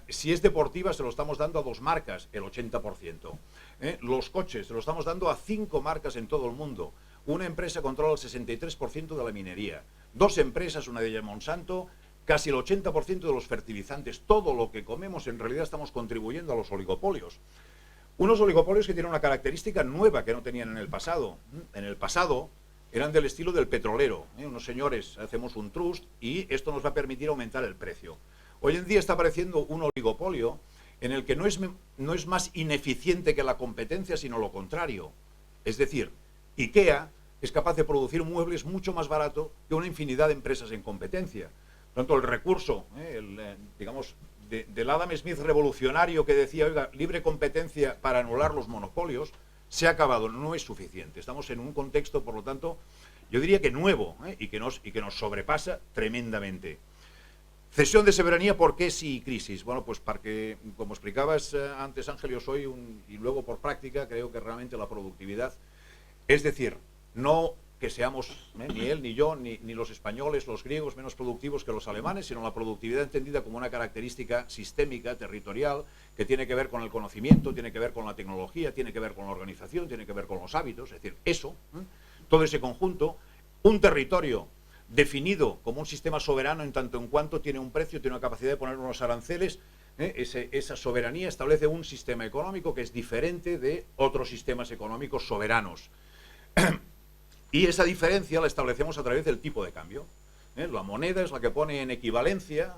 si es deportiva se lo estamos dando a 2 marcas, el 80%. Los coches se lo estamos dando a 5 marcas en todo el mundo. Una empresa controla el 63% de la minería. 2 empresas, una de ellas Monsanto, casi el 80% de los fertilizantes. Todo lo que comemos en realidad estamos contribuyendo a los oligopolios. Unos oligopolios que tienen una característica nueva que no tenían en el pasado. En el pasado eran del estilo del petrolero. Unos señores, hacemos un trust y esto nos va a permitir aumentar el precio. Hoy en día está apareciendo un oligopolio en el que no es más ineficiente que la competencia, sino lo contrario. Es decir, IKEA es capaz de producir muebles mucho más barato que una infinidad de empresas en competencia. Por tanto, el recurso, digamos, del Adam Smith revolucionario que decía, oiga, libre competencia para anular los monopolios, se ha acabado, no es suficiente. Estamos en un contexto, por lo tanto, yo diría que nuevo, y que nos sobrepasa tremendamente. Cesión de soberanía, ¿por qué sí crisis? Bueno, pues porque, como explicabas antes, Ángel, yo soy y luego por práctica creo que realmente la productividad, es decir, no que seamos, ni él, ni yo, ni los españoles, los griegos, menos productivos que los alemanes, sino la productividad entendida como una característica sistémica, territorial, que tiene que ver con el conocimiento, tiene que ver con la tecnología, tiene que ver con la organización, tiene que ver con los hábitos, es decir, eso, todo ese conjunto, un territorio definido como un sistema soberano en tanto en cuanto tiene un precio, tiene una capacidad de poner unos aranceles, esa soberanía establece un sistema económico que es diferente de otros sistemas económicos soberanos. Y esa diferencia la establecemos a través del tipo de cambio. La moneda es la que pone en equivalencia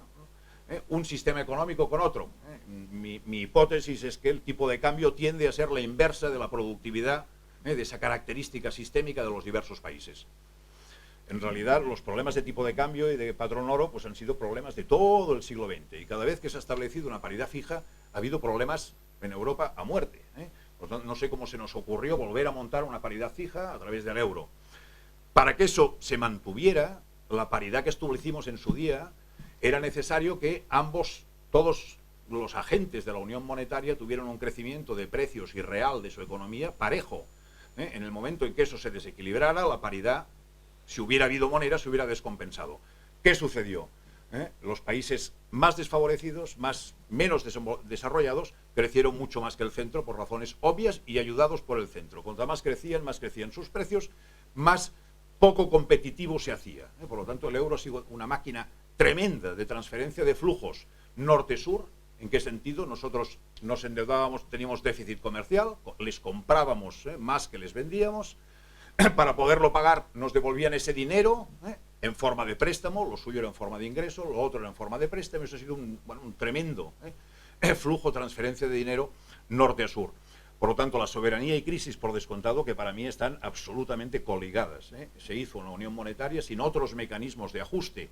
un sistema económico con otro. Mi hipótesis es que el tipo de cambio tiende a ser la inversa de la productividad, de esa característica sistémica de los diversos países. En realidad, los problemas de tipo de cambio y de patrón oro pues han sido problemas de todo el siglo XX. Y cada vez que se ha establecido una paridad fija, ha habido problemas en Europa a muerte. Pues no sé cómo se nos ocurrió volver a montar una paridad fija a través del euro. Para que eso se mantuviera, la paridad que establecimos en su día, era necesario que todos los agentes de la Unión Monetaria tuvieran un crecimiento de precios y real de su economía parejo. En el momento en que eso se desequilibrara, la paridad, si hubiera habido moneda, se hubiera descompensado. ¿Qué sucedió? Los países más desfavorecidos, menos desarrollados, crecieron mucho más que el centro por razones obvias y ayudados por el centro. Cuanto más crecían sus precios, más poco competitivo se hacía. Por lo tanto, el euro ha sido una máquina tremenda de transferencia de flujos norte-sur. ¿En qué sentido? Nosotros nos endeudábamos, teníamos déficit comercial, les comprábamos más que les vendíamos. Para poderlo pagar nos devolvían ese dinero en forma de préstamo, lo suyo era en forma de ingreso, lo otro era en forma de préstamo. Eso ha sido un tremendo flujo, transferencia de dinero norte a sur. Por lo tanto, la soberanía y crisis, por descontado, que para mí están absolutamente coligadas. Se hizo una unión monetaria sin otros mecanismos de ajuste.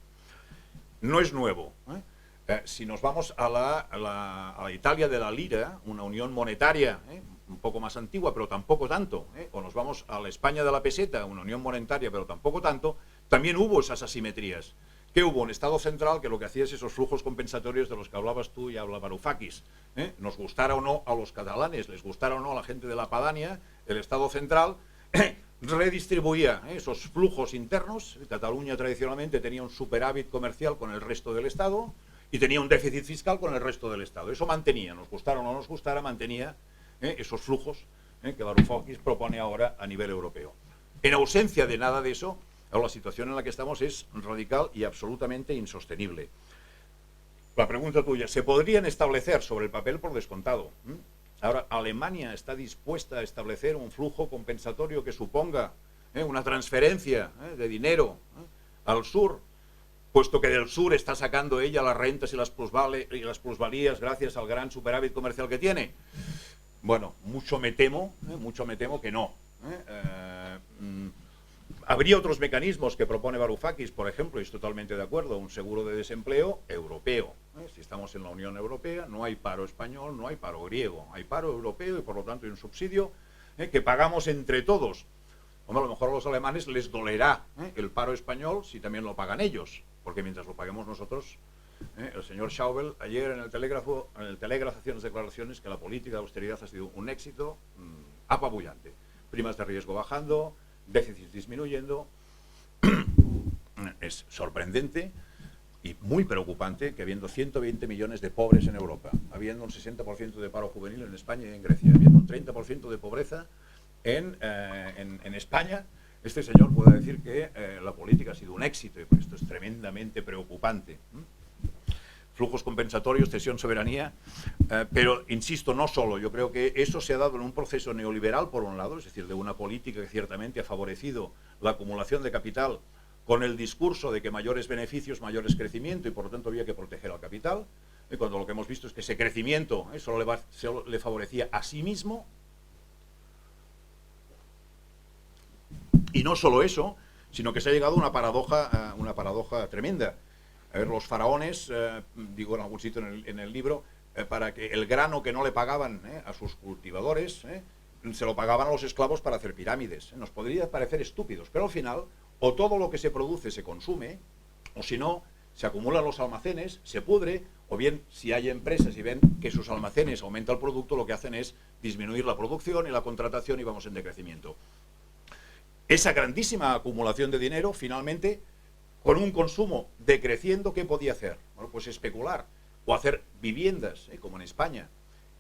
No es nuevo. Si nos vamos a la Italia de la lira, una unión monetaria un poco más antigua, pero tampoco tanto, o nos vamos a la España de la peseta, una unión monetaria, pero tampoco tanto, también hubo esas asimetrías. ¿Qué hubo? Un Estado central que lo que hacía es esos flujos compensatorios de los que hablabas tú y habla Varoufakis. Nos gustara o no a los catalanes, les gustara o no a la gente de la Padania, el Estado central redistribuía esos flujos internos. Cataluña tradicionalmente tenía un superávit comercial con el resto del Estado y tenía un déficit fiscal con el resto del Estado. Eso mantenía, nos gustara o no nos gustara, mantenía esos flujos que Varoufakis propone ahora a nivel europeo. En ausencia de nada de eso, la situación en la que estamos es radical y absolutamente insostenible. La pregunta tuya, ¿se podrían establecer sobre el papel por descontado? Ahora, ¿Alemania está dispuesta a establecer un flujo compensatorio que suponga una transferencia de dinero al sur, puesto que del sur está sacando ella las rentas y las plusvalías gracias al gran superávit comercial que tiene? Bueno, mucho me temo que no. Habría otros mecanismos que propone Varoufakis, por ejemplo, y estoy totalmente de acuerdo, un seguro de desempleo europeo. Si estamos en la Unión Europea, no hay paro español, no hay paro griego, hay paro europeo y por lo tanto hay un subsidio que pagamos entre todos. Hombre, a lo mejor a los alemanes les dolerá el paro español si también lo pagan ellos, porque mientras lo paguemos nosotros, el señor Schäuble ayer en el Telégrafo hacía unas declaraciones que la política de austeridad ha sido un éxito apabullante. Primas de riesgo bajando, déficit disminuyendo. Es sorprendente y muy preocupante que habiendo 120 millones de pobres en Europa, habiendo un 60% de paro juvenil en España y en Grecia, habiendo un 30% de pobreza en España, este señor puede decir que la política ha sido un éxito, y pues esto es tremendamente preocupante. Flujos compensatorios, cesión, soberanía, pero insisto, no solo. Yo creo que eso se ha dado en un proceso neoliberal, por un lado, es decir, de una política que ciertamente ha favorecido la acumulación de capital con el discurso de que mayores beneficios, mayores crecimiento, y por lo tanto había que proteger al capital, cuando lo que hemos visto es que ese crecimiento solo le favorecía a sí mismo. Y no solo eso, sino que se ha llegado a una paradoja tremenda. A ver, los faraones, digo en algún sitio en el libro, para que el grano que no le pagaban a sus cultivadores, se lo pagaban a los esclavos para hacer pirámides. Nos podría parecer estúpidos, pero al final, o todo lo que se produce se consume, o si no, se acumulan los almacenes, se pudre, o bien, si hay empresas y ven que sus almacenes aumenta el producto, lo que hacen es disminuir la producción y la contratación y vamos en decrecimiento. esa grandísima acumulación de dinero, finalmente, con un consumo decreciendo, ¿qué podía hacer? Bueno, pues especular o hacer viviendas, como en España.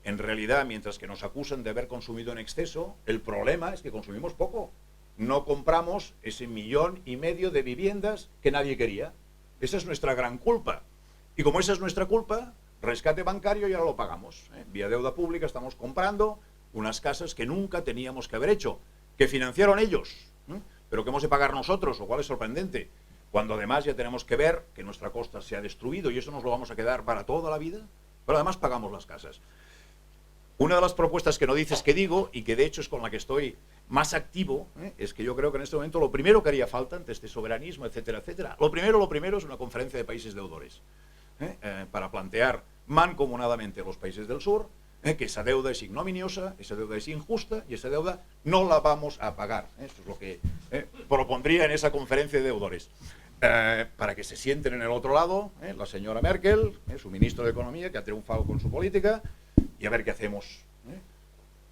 En realidad, mientras que nos acusan de haber consumido en exceso, el problema es que consumimos poco. No compramos ese 1,5 millones de viviendas que nadie quería. Esa es nuestra gran culpa. Y como esa es nuestra culpa, rescate bancario y ahora lo pagamos. Vía deuda pública estamos comprando unas casas que nunca teníamos que haber hecho, que financiaron ellos, pero que hemos de pagar nosotros, lo cual es sorprendente, cuando además ya tenemos que ver que nuestra costa se ha destruido y eso nos lo vamos a quedar para toda la vida, pero además pagamos las casas. Una de las propuestas que no dices que digo, y que de hecho es con la que estoy más activo, es que yo creo que en este momento lo primero que haría falta ante este soberanismo, etcétera, etcétera, lo primero es una conferencia de países deudores, para plantear mancomunadamente los países del sur, que esa deuda es ignominiosa, esa deuda es injusta y esa deuda no la vamos a pagar. Eso es lo que propondría en esa conferencia de deudores. Para que se sienten en el otro lado, la señora Merkel, su ministro de Economía, que ha triunfado con su política, y a ver qué hacemos.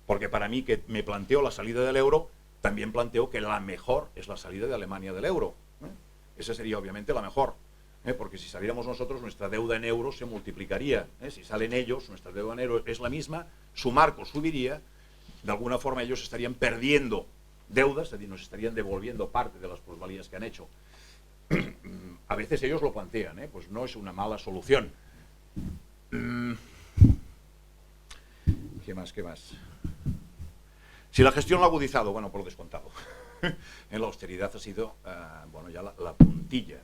Porque para mí, que me planteo la salida del euro, también planteo que la mejor es la salida de Alemania del euro. Esa sería obviamente la mejor. Porque si saliéramos nosotros, nuestra deuda en euros se multiplicaría. Si salen ellos, nuestra deuda en euros es la misma, su marco subiría, de alguna forma ellos estarían perdiendo deudas, es decir, nos estarían devolviendo parte de las plusvalías que han hecho. A veces ellos lo plantean, pues no es una mala solución. ¿Qué más? Si la gestión lo ha agudizado, bueno, por descontado. En la austeridad ha sido, bueno, ya la puntilla,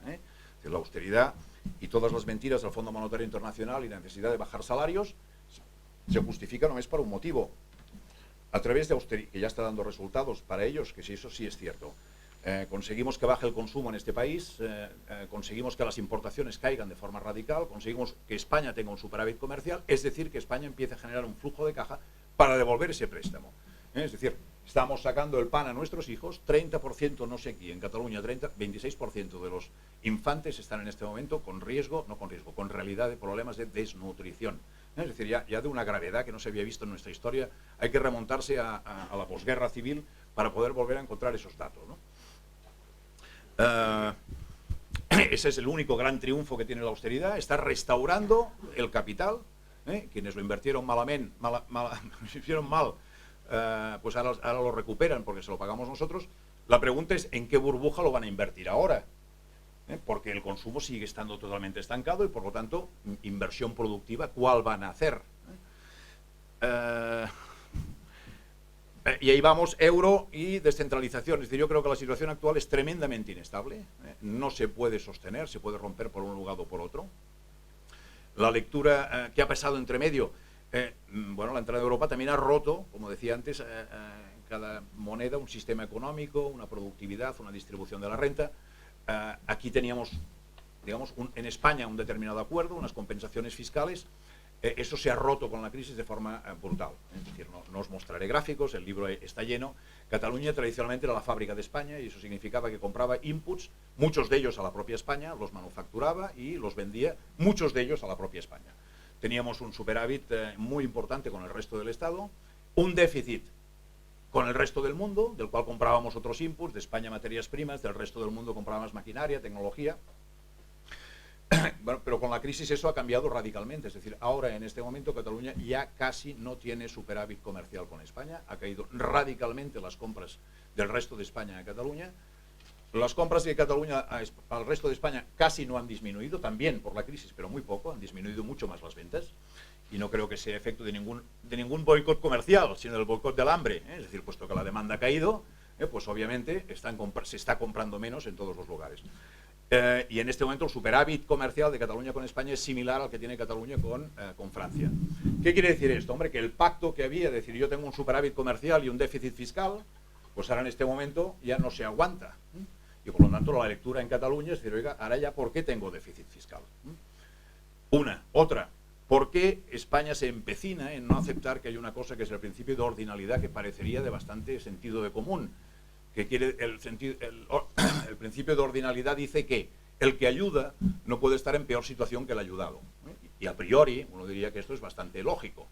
de la austeridad y todas las mentiras del Fondo Monetario Internacional y la necesidad de bajar salarios se justifica només per un motivo. A través de austeridad, que ya está dando resultados para ellos, que sí, eso sí es cierto. Conseguimos que baje el consumo en este país, conseguimos que las importaciones caigan de forma radical, conseguimos que España tenga un superávit comercial, es decir, que España empiece a generar un flujo de caja para devolver ese préstamo. Es decir, estamos sacando el pan a nuestros hijos, 30%, no sé aquí, en Cataluña 26% de los infantes están en este momento con riesgo, no con riesgo, con realidad de problemas de desnutrición. Es decir, ya de una gravedad que no se había visto en nuestra historia, hay que remontarse a la posguerra civil para poder volver a encontrar esos datos, ¿no? Ese es el único gran triunfo que tiene la austeridad, está restaurando el capital, quienes lo invirtieron hicieron mal, pues ahora lo recuperan porque se lo pagamos nosotros. La pregunta es en qué burbuja lo van a invertir ahora, porque el consumo sigue estando totalmente estancado y por lo tanto inversión productiva, ¿cuál van a hacer? Y ahí vamos, euro y descentralización. Es decir, yo creo que la situación actual es tremendamente inestable, no se puede sostener, se puede romper por un lugar o por otro. La lectura que ha pasado entre medio, bueno, la entrada de Europa también ha roto, como decía antes, cada moneda un sistema económico, una productividad, una distribución de la renta. Aquí teníamos, digamos, en España un determinado acuerdo, unas compensaciones fiscales. Eso se ha roto con la crisis de forma brutal. Es decir, no os mostraré gráficos, el libro está lleno. Cataluña tradicionalmente era la fábrica de España y eso significaba que compraba inputs, muchos de ellos a la propia España, los manufacturaba y los vendía, muchos de ellos a la propia España. Teníamos un superávit muy importante con el resto del Estado, un déficit con el resto del mundo, del cual comprábamos otros inputs, de España materias primas, del resto del mundo comprábamos maquinaria, tecnología. Bueno, pero con la crisis eso ha cambiado radicalmente, es decir, ahora en este momento Cataluña ya casi no tiene superávit comercial con España, ha caído radicalmente las compras del resto de España a Cataluña, las compras de Cataluña al resto de España casi no han disminuido, también por la crisis, pero muy poco, han disminuido mucho más las ventas, y no creo que sea efecto de ningún boicot comercial, sino del boicot del hambre, es decir, puesto que la demanda ha caído, pues obviamente se está comprando menos en todos los lugares. Y en este momento el superávit comercial de Cataluña con España es similar al que tiene Cataluña con Francia. ¿Qué quiere decir esto? Hombre, que el pacto que había, es decir, yo tengo un superávit comercial y un déficit fiscal, pues ahora en este momento ya no se aguanta. Y por lo tanto la lectura en Cataluña es decir, oiga, ahora ya ¿por qué tengo déficit fiscal? Otra, ¿por qué España se empecina en no aceptar que hay una cosa que es el principio de ordinalidad que parecería de bastante sentido de común? Que quiere el principio de ordinalidad dice que el que ayuda no puede estar en peor situación que el ayudado. Y a priori uno diría que esto es bastante lógico.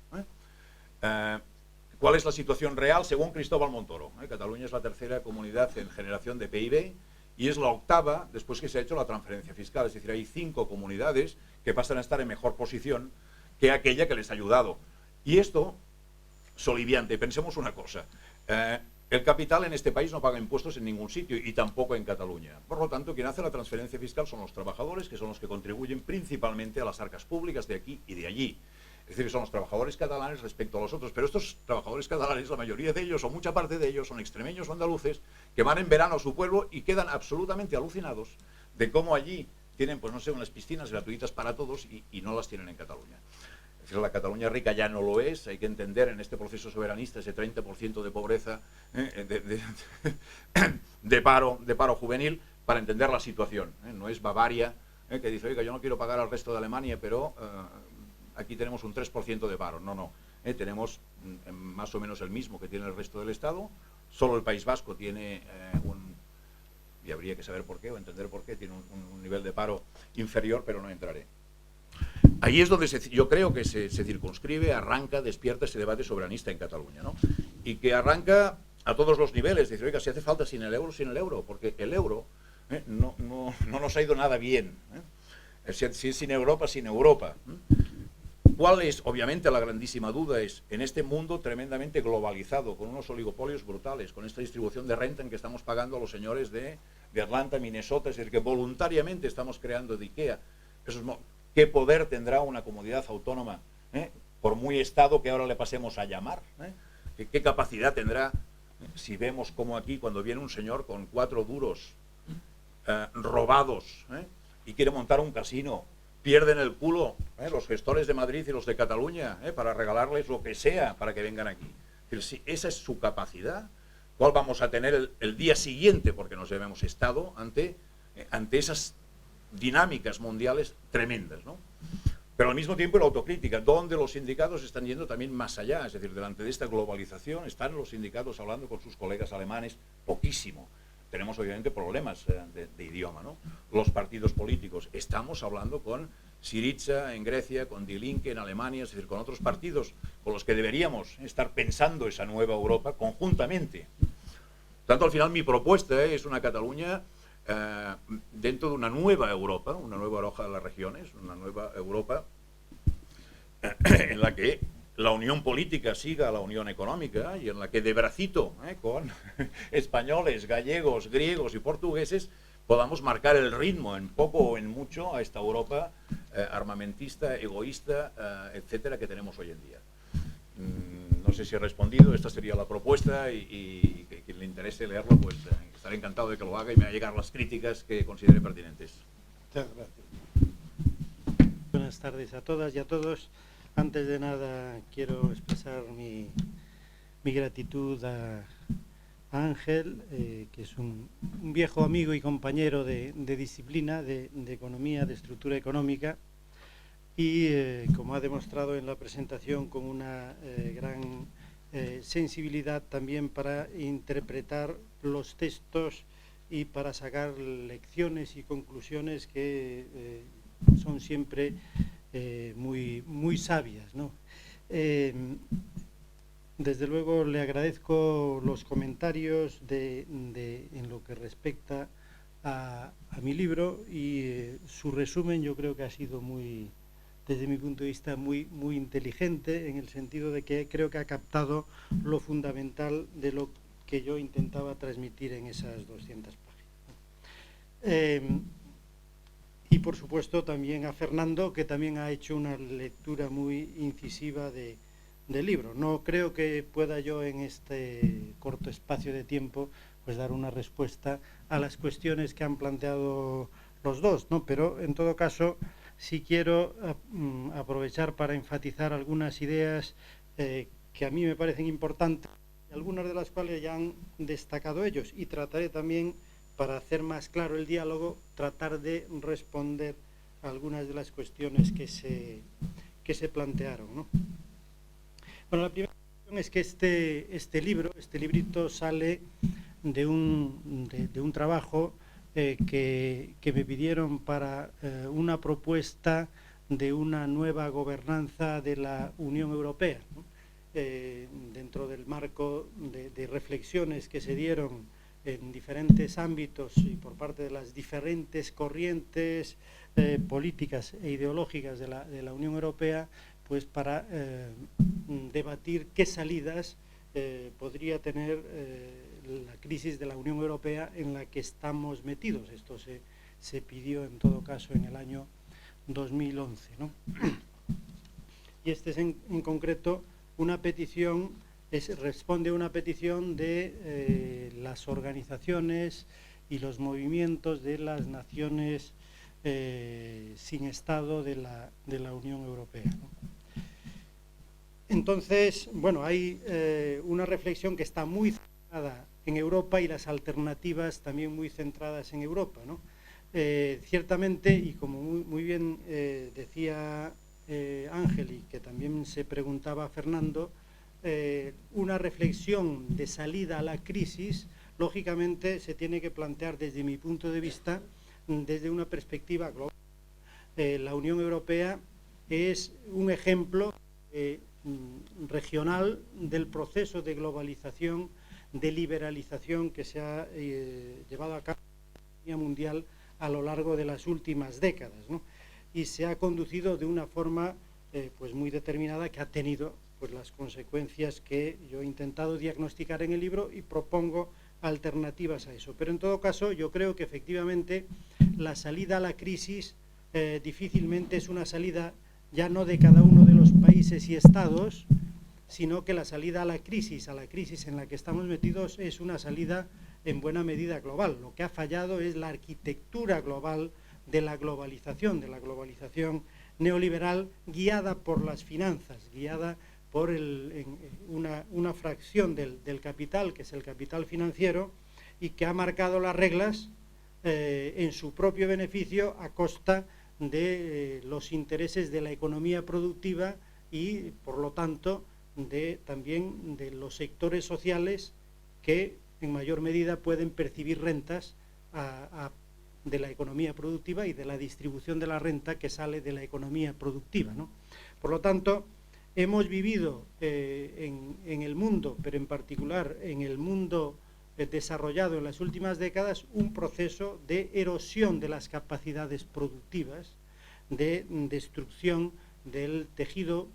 ¿Cuál es la situación real según Cristóbal Montoro? Cataluña es la tercera comunidad en generación de PIB y es la octava después que se ha hecho la transferencia fiscal. Es decir, hay 5 comunidades que pasan a estar en mejor posición que aquella que les ha ayudado. Y esto, soliviante, pensemos una cosa. El capital en este país no paga impuestos en ningún sitio y tampoco en Cataluña. Por lo tanto, quien hace la transferencia fiscal son los trabajadores, que son los que contribuyen principalmente a las arcas públicas de aquí y de allí. Es decir, son los trabajadores catalanes respecto a los otros. Pero estos trabajadores catalanes, la mayoría de ellos, o mucha parte de ellos, son extremeños o andaluces, que van en verano a su pueblo y quedan absolutamente alucinados de cómo allí tienen, pues no sé, unas piscinas gratuitas para todos y no las tienen en Cataluña. Es decir, la Cataluña rica ya no lo es. Hay que entender en este proceso soberanista ese 30% de pobreza, de paro juvenil, para entender la situación. No es Bavaria, que dice, oiga, yo no quiero pagar al resto de Alemania, pero aquí tenemos un 3% de paro. No. Tenemos más o menos el mismo que tiene el resto del Estado. Solo el País Vasco tiene y habría que saber por qué o entender por qué, tiene un nivel de paro inferior, pero no entraré. Ahí es donde yo creo que se circunscribe, arranca, despierta ese debate soberanista en Cataluña, ¿no? Y que arranca a todos los niveles. Dice, oiga, si hace falta sin el euro, porque el euro no nos ha ido nada bien. Si es sin Europa, sin Europa. ¿Cuál es? Obviamente la grandísima duda es, en este mundo tremendamente globalizado, con unos oligopolios brutales, con esta distribución de renta en que estamos pagando a los señores de Atlanta, Minnesota, es decir, que voluntariamente estamos creando de IKEA, ¿qué poder tendrá una comunidad autónoma, por muy Estado que ahora le pasemos a llamar? ¿Qué capacidad tendrá si vemos como aquí, cuando viene un señor con 4 duros robados y quiere montar un casino, pierden el culo los gestores de Madrid y los de Cataluña para regalarles lo que sea para que vengan aquí? Es decir, si esa es su capacidad, ¿cuál vamos a tener el día siguiente? Porque nos hemos estado ante esas dinámicas mundiales tremendas, ¿no? Pero al mismo tiempo la autocrítica, donde los sindicatos están yendo también más allá. Es decir, delante de esta globalización están los sindicatos hablando con sus colegas alemanes poquísimo. Tenemos obviamente problemas de idioma, ¿no? Los partidos políticos, estamos hablando con Syriza en Grecia, con Die Linke en Alemania, es decir, con otros partidos con los que deberíamos estar pensando esa nueva Europa conjuntamente. Tanto al final mi propuesta es una Cataluña dentro de una nueva Europa de las regiones, una nueva Europa en la que la unión política siga a la unión económica y en la que de bracito con españoles, gallegos, griegos y portugueses podamos marcar el ritmo en poco o en mucho a esta Europa armamentista, egoísta, etcétera, que tenemos hoy en día. No sé si he respondido, esta sería la propuesta y que quien le interese leerlo, pues estaré encantado de que lo haga y me va a llegar las críticas que considere pertinentes. Muchas gracias. Buenas tardes a todas y a todos. Antes de nada quiero expresar mi gratitud a Ángel, que es un viejo amigo y compañero de disciplina, de economía, de estructura económica, y como ha demostrado en la presentación, con una gran sensibilidad también para interpretar los textos y para sacar lecciones y conclusiones que son siempre muy sabias, ¿no? Desde luego le agradezco los comentarios en lo que respecta a mi libro, y su resumen yo creo que ha sido desde mi punto de vista muy inteligente, en el sentido de que creo que ha captado lo fundamental de lo que yo intentaba transmitir en esas 200 páginas. Y por supuesto también a Fernando, que también ha hecho una lectura muy incisiva del libro. No creo que pueda yo en este corto espacio de tiempo pues dar una respuesta a las cuestiones que han planteado los dos, ¿no? Pero en todo caso sí quiero aprovechar para enfatizar algunas ideas que a mí me parecen importantes, algunas de las cuales ya han destacado ellos, y trataré también, para hacer más claro el diálogo, tratar de responder a algunas de las cuestiones que se plantearon, ¿no? Bueno, la primera cuestión es que este librito sale de un trabajo que me pidieron para una propuesta de una nueva gobernanza de la Unión Europea, ¿no? dentro del marco de reflexiones que se dieron en diferentes ámbitos y por parte de las diferentes corrientes políticas e ideológicas de la Unión Europea, pues para debatir qué salidas podría tener la crisis de la Unión Europea en la que estamos metidos. Esto se pidió en todo caso en el año 2011, ¿no? Y este es en concreto una petición, responde a una petición de las organizaciones y los movimientos de las naciones sin Estado de la Unión Europea, ¿no? Entonces, bueno, hay una reflexión que está muy centrada en Europa y las alternativas también muy centradas en Europa, ¿no? Ciertamente, y como muy bien decía Ángel, y que también se preguntaba Fernando, una reflexión de salida a la crisis, lógicamente se tiene que plantear desde mi punto de vista, desde una perspectiva global. La Unión Europea es un ejemplo regional del proceso de globalización, de liberalización que se ha llevado a cabo en la economía mundial a lo largo de las últimas décadas, ¿no? Y se ha conducido de una forma pues muy determinada, que ha tenido pues las consecuencias que yo he intentado diagnosticar en el libro y propongo alternativas a eso. Pero en todo caso yo creo que efectivamente la salida a la crisis difícilmente es una salida ya no de cada uno de los países y estados, sino que la salida a la crisis en la que estamos metidos, es una salida en buena medida global. Lo que ha fallado es la arquitectura global de la globalización neoliberal, guiada por las finanzas, guiada por una fracción del capital, que es el capital financiero, y que ha marcado las reglas en su propio beneficio a costa de los intereses de la economía productiva y, por lo tanto, también de los sectores sociales que en mayor medida pueden percibir rentas de la economía productiva y de la distribución de la renta que sale de la economía productiva, ¿no? Por lo tanto, hemos vivido en el mundo, pero en particular en el mundo desarrollado en las últimas décadas, un proceso de erosión de las capacidades productivas, de destrucción del tejido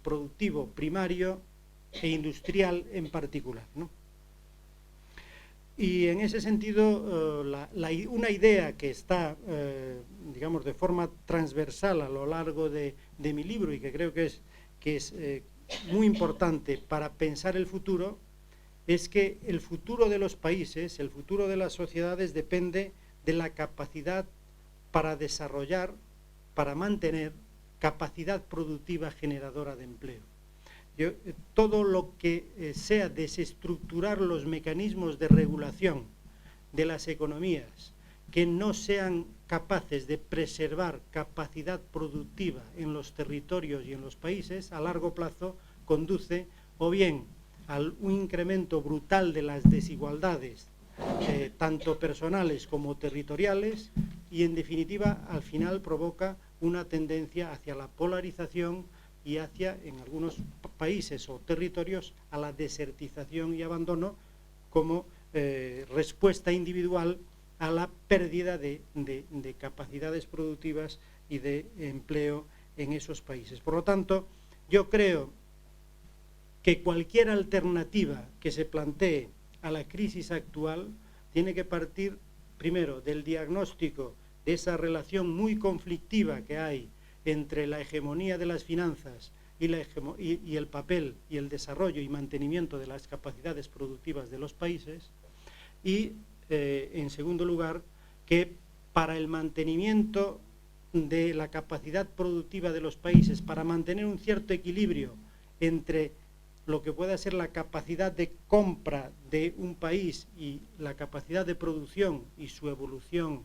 productivo primario e industrial en particular, ¿no? Y en ese sentido, una idea que está, digamos, de forma transversal a lo largo de mi libro, y que creo que es muy importante para pensar el futuro, es que el futuro de los países, el futuro de las sociedades, depende de la capacidad para desarrollar, para mantener capacidad productiva generadora de empleo. Todo lo que sea desestructurar los mecanismos de regulación de las economías, que no sean capaces de preservar capacidad productiva en los territorios y en los países, a largo plazo conduce o bien a un incremento brutal de las desigualdades, tanto personales como territoriales, y en definitiva al final provoca una tendencia hacia la polarización y hacia, en algunos países o territorios, a la desertización y abandono como respuesta individual a la pérdida de capacidades productivas y de empleo en esos países. Por lo tanto, yo creo que cualquier alternativa que se plantee a la crisis actual tiene que partir primero del diagnóstico de esa relación muy conflictiva que hay entre la hegemonía de las finanzas y el papel y el desarrollo y mantenimiento de las capacidades productivas de los países, y en segundo lugar, que para el mantenimiento de la capacidad productiva de los países, para mantener un cierto equilibrio entre lo que pueda ser la capacidad de compra de un país y la capacidad de producción y su evolución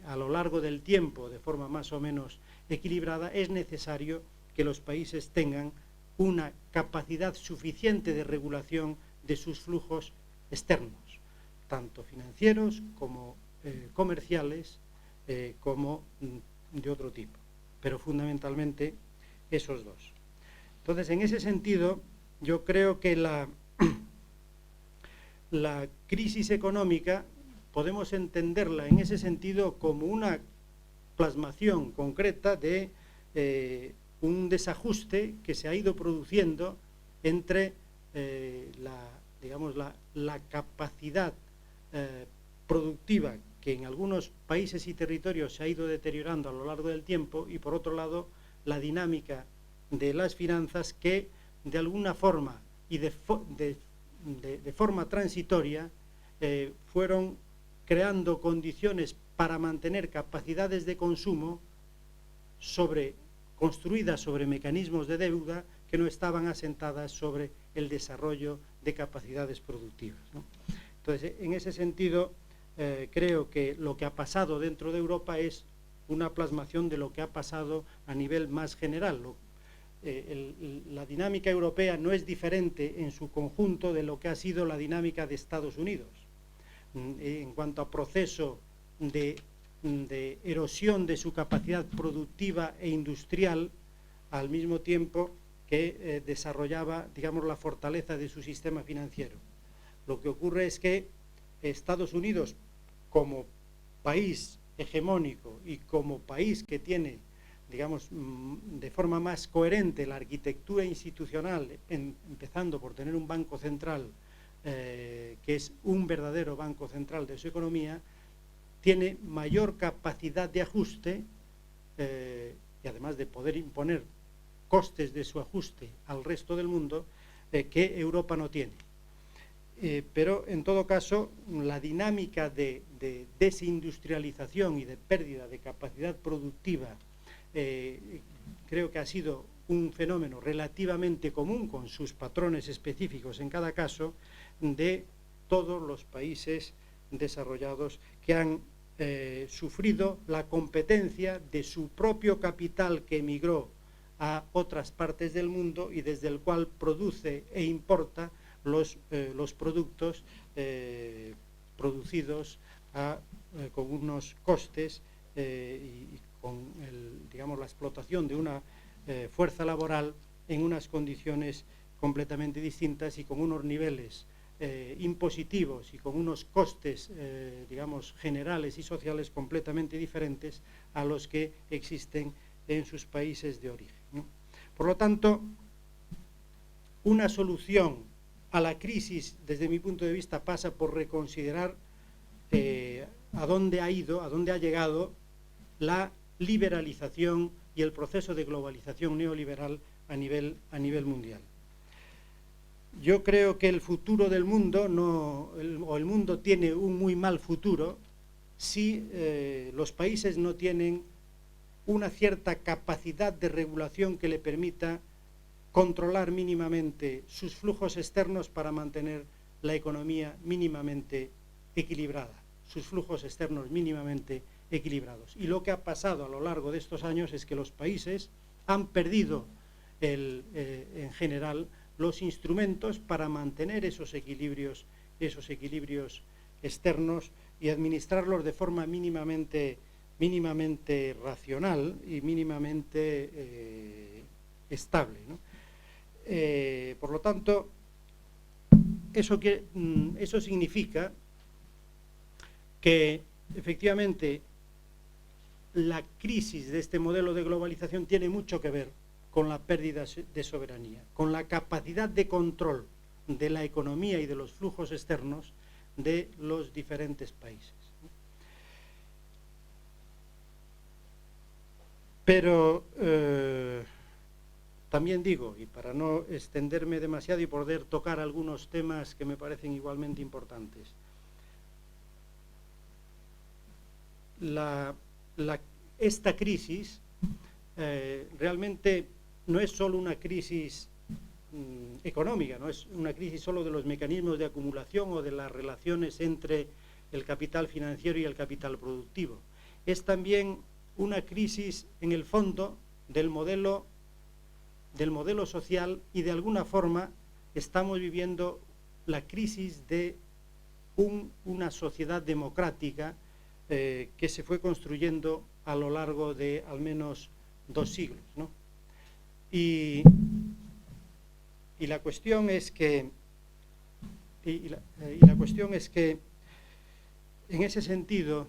a lo largo del tiempo de forma más o menos equilibrada, es necesario que los países tengan una capacidad suficiente de regulación de sus flujos externos, tanto financieros como comerciales, como de otro tipo, pero fundamentalmente esos dos. Entonces, en ese sentido, yo creo que la crisis económica podemos entenderla en ese sentido como una plasmación concreta de un desajuste que se ha ido produciendo entre la capacidad productiva que en algunos países y territorios se ha ido deteriorando a lo largo del tiempo, y por otro lado la dinámica de las finanzas que de alguna forma y de forma transitoria fueron creando condiciones para mantener capacidades de consumo construidas sobre mecanismos de deuda que no estaban asentadas sobre el desarrollo de capacidades productivas, ¿no? Entonces, en ese sentido, creo que lo que ha pasado dentro de Europa es una plasmación de lo que ha pasado a nivel más general. La dinámica europea no es diferente en su conjunto de lo que ha sido la dinámica de Estados Unidos. En cuanto a proceso de erosión de su capacidad productiva e industrial, al mismo tiempo que desarrollaba, digamos, la fortaleza de su sistema financiero. Lo que ocurre es que Estados Unidos, como país hegemónico y como país que tiene, digamos, de forma más coherente la arquitectura institucional, empezando por tener un banco central que es un verdadero banco central de su economía, tiene mayor capacidad de ajuste y además de poder imponer costes de su ajuste al resto del mundo que Europa no tiene. Pero en todo caso, la dinámica de desindustrialización y de pérdida de capacidad productiva creo que ha sido un fenómeno relativamente común, con sus patrones específicos en cada caso, de todos los países desarrollados que han sufrido la competencia de su propio capital que emigró a otras partes del mundo y desde el cual produce e importa los productos producidos con unos costes y con digamos, la explotación de una fuerza laboral en unas condiciones completamente distintas y con unos niveles impositivos y con unos costes digamos, generales y sociales completamente diferentes a los que existen en sus países de origen, ¿no? Por lo tanto, una solución a la crisis, desde mi punto de vista, pasa por reconsiderar a dónde ha llegado la liberalización y el proceso de globalización neoliberal a nivel mundial. Yo creo que el futuro del mundo, el mundo tiene un muy mal futuro si los países no tienen una cierta capacidad de regulación que le permita controlar mínimamente sus flujos externos para mantener la economía mínimamente equilibrada, sus flujos externos mínimamente equilibrados. Y lo que ha pasado a lo largo de estos años es que los países han perdido en general los instrumentos para mantener esos equilibrios externos y administrarlos de forma mínimamente racional y mínimamente estable, ¿no? Por lo tanto, eso significa que efectivamente la crisis de este modelo de globalización tiene mucho que ver con la pérdida de soberanía, con la capacidad de control de la economía y de los flujos externos de los diferentes países. Pero también digo, y para no extenderme demasiado y poder tocar algunos temas que me parecen igualmente importantes, esta crisis realmente no es solo una crisis económica, no es una crisis solo de los mecanismos de acumulación o de las relaciones entre el capital financiero y el capital productivo. Es también una crisis, en el fondo, del modelo social, y de alguna forma estamos viviendo la crisis de una sociedad democrática que se fue construyendo a lo largo de al menos 2 siglos, ¿no? Y Y la cuestión es que la cuestión es que en ese sentido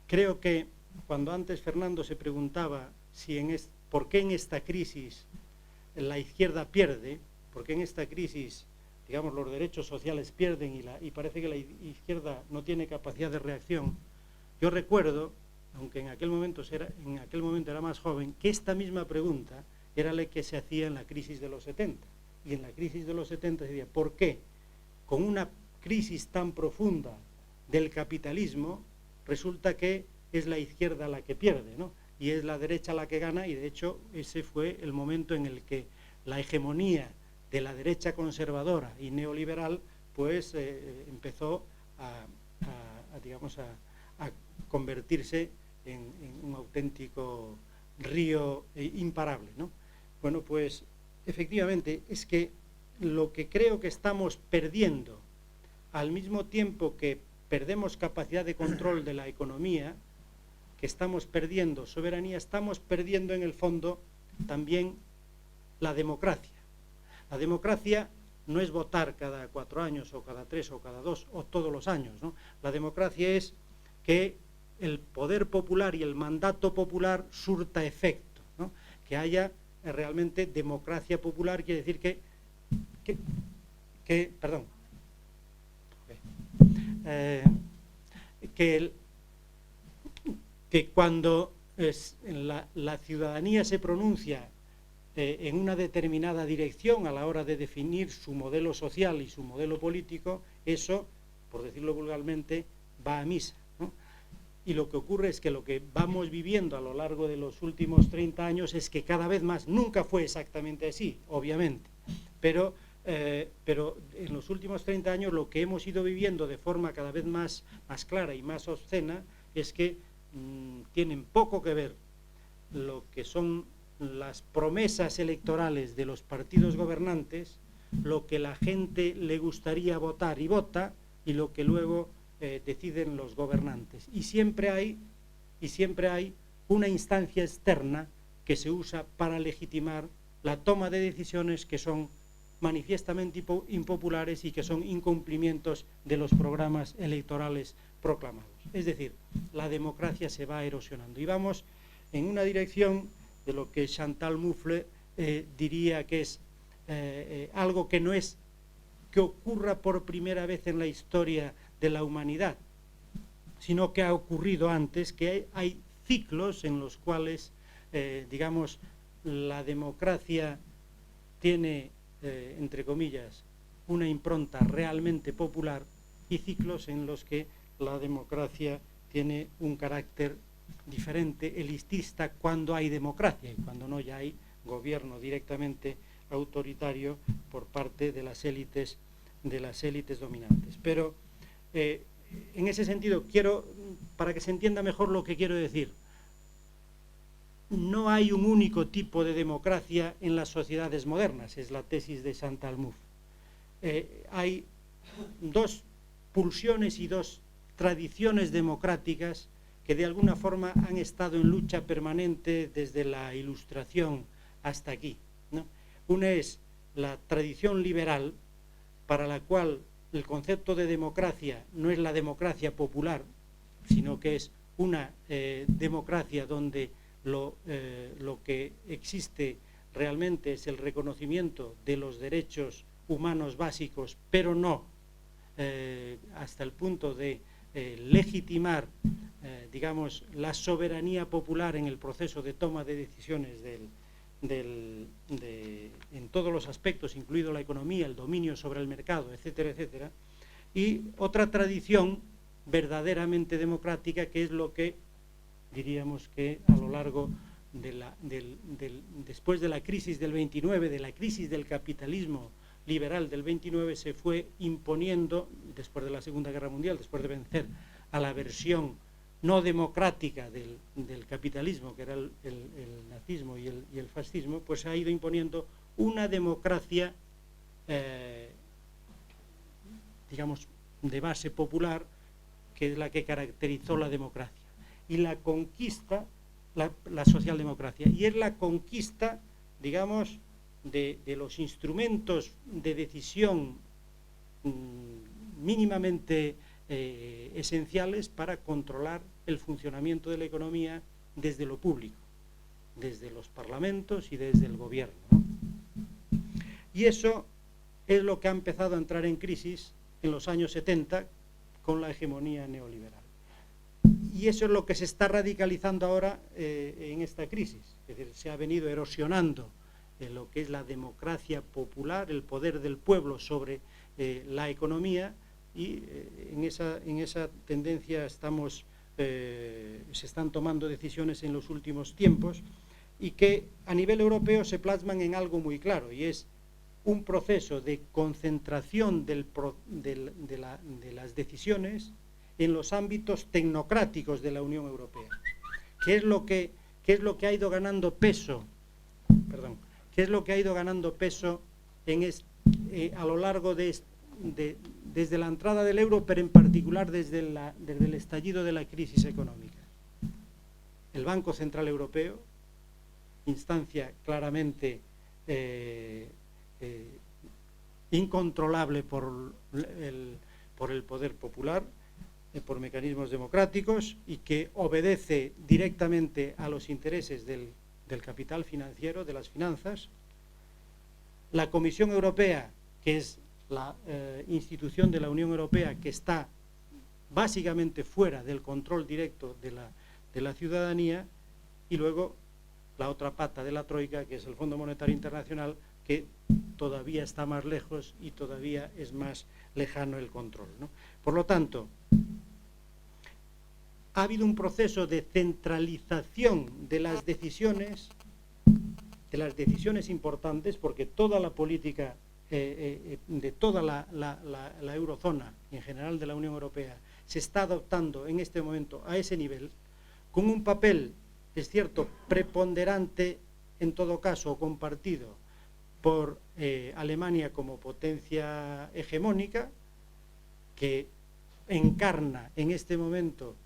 creo que cuando antes Fernando se preguntaba por qué en esta crisis la izquierda pierde, por qué en esta crisis, digamos, los derechos sociales pierden y parece que la izquierda no tiene capacidad de reacción, yo recuerdo, aunque en aquel momento era más joven, que esta misma pregunta era la que se hacía en la crisis de los 70. Y en la crisis de los 70 se decía, ¿por qué con una crisis tan profunda del capitalismo resulta que es la izquierda la que pierde, ¿no? Y es la derecha la que gana? Y de hecho ese fue el momento en el que la hegemonía de la derecha conservadora y neoliberal pues empezó a convertirse en un auténtico río imparable, ¿no? Bueno, pues efectivamente es que lo que creo que estamos perdiendo, al mismo tiempo que perdemos capacidad de control de la economía, que estamos perdiendo soberanía, estamos perdiendo en el fondo también la democracia. La democracia no es votar cada 4 años o cada 3 o cada 2 o todos los años, ¿no? La democracia es que el poder popular y el mandato popular surta efecto, ¿no? Que haya realmente democracia popular, quiere decir que cuando la ciudadanía se pronuncia en una determinada dirección a la hora de definir su modelo social y su modelo político, eso, por decirlo vulgarmente, va a misa, ¿no? Y lo que ocurre es que lo que vamos viviendo a lo largo de los últimos 30 años es que cada vez más, nunca fue exactamente así, obviamente, pero en los últimos 30 años lo que hemos ido viviendo de forma cada vez más clara y más obscena es que tienen poco que ver lo que son las promesas electorales de los partidos gobernantes, lo que la gente le gustaría votar y vota, y lo que luego deciden los gobernantes. Y siempre hay una instancia externa que se usa para legitimar la toma de decisiones que son manifiestamente impopulares y que son incumplimientos de los programas electorales proclamados. Es decir, la democracia se va erosionando y vamos en una dirección de lo que Chantal Moufle diría que es algo que no es que ocurra por primera vez en la historia de la humanidad, sino que ha ocurrido antes, que hay ciclos en los cuales, digamos, la democracia tiene, entre comillas, una impronta realmente popular, y ciclos en los que la democracia tiene un carácter diferente, elitista, cuando hay democracia, y cuando no, ya hay gobierno directamente autoritario por parte de las élites dominantes. Pero en ese sentido, para que se entienda mejor lo que quiero decir, no hay un único tipo de democracia en las sociedades modernas, es la tesis de Chantal Moufle. Hay dos pulsiones y dos tradiciones democráticas que de alguna forma han estado en lucha permanente desde la Ilustración hasta aquí, ¿no? Una es la tradición liberal, para la cual el concepto de democracia no es la democracia popular, sino que es una democracia donde lo que existe realmente es el reconocimiento de los derechos humanos básicos, pero no hasta el punto de legitimar, digamos, la soberanía popular en el proceso de toma de decisiones en todos los aspectos, incluido la economía, el dominio sobre el mercado, etcétera, etcétera. Y otra tradición verdaderamente democrática, que es lo que diríamos que a lo largo después de la crisis del 29, de la crisis del capitalismo liberal del 29, se fue imponiendo, después de la Segunda Guerra Mundial, después de vencer a la versión no democrática del capitalismo, que era el nazismo y el fascismo, pues se ha ido imponiendo una democracia, digamos, de base popular, que es la que caracterizó la democracia. Y la conquista, la socialdemocracia, y es la conquista, digamos, de los instrumentos de decisión mínimamente esenciales para controlar el funcionamiento de la economía desde lo público, desde los parlamentos y desde el gobierno, ¿no? Y eso es lo que ha empezado a entrar en crisis en los años 70 con la hegemonía neoliberal. Y eso es lo que se está radicalizando ahora en esta crisis. Es decir, se ha venido erosionando lo que es la democracia popular, el poder del pueblo sobre la economía, y en esa tendencia se están tomando decisiones en los últimos tiempos, y que a nivel europeo se plasman en algo muy claro, y es un proceso de concentración de las decisiones en los ámbitos tecnocráticos de la Unión Europea. ¿Qué es lo que ha ido ganando peso? ¿Qué es lo que ha ido ganando peso a lo largo desde la entrada del euro, pero en particular desde el estallido de la crisis económica? El Banco Central Europeo, instancia claramente incontrolable por el poder popular, por mecanismos democráticos, y que obedece directamente a los intereses del capital financiero, de las finanzas. La Comisión Europea, que es la institución de la Unión Europea que está básicamente fuera del control directo de la ciudadanía, y luego la otra pata de la troika, que es el Fondo Monetario Internacional, que todavía está más lejos y todavía es más lejano el control, ¿no? Por lo tanto, ha habido un proceso de centralización de las decisiones importantes, porque toda la política de toda la eurozona y en general de la Unión Europea se está adoptando en este momento a ese nivel, con un papel, es cierto, preponderante en todo caso, compartido por Alemania como potencia hegemónica, que encarna en este momento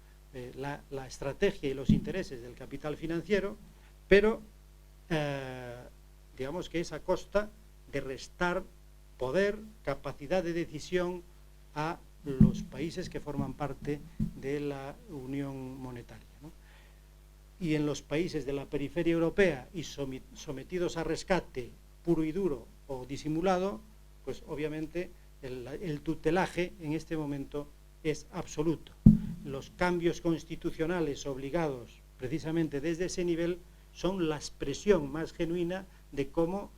la estrategia y los intereses del capital financiero, pero digamos que es a costa de restar poder, capacidad de decisión a los países que forman parte de la Unión Monetaria, ¿no? Y en los países de la periferia europea y sometidos a rescate puro y duro o disimulado, pues obviamente el tutelaje en este momento es absoluto. Los cambios constitucionales obligados precisamente desde ese nivel son la expresión más genuina de cómo,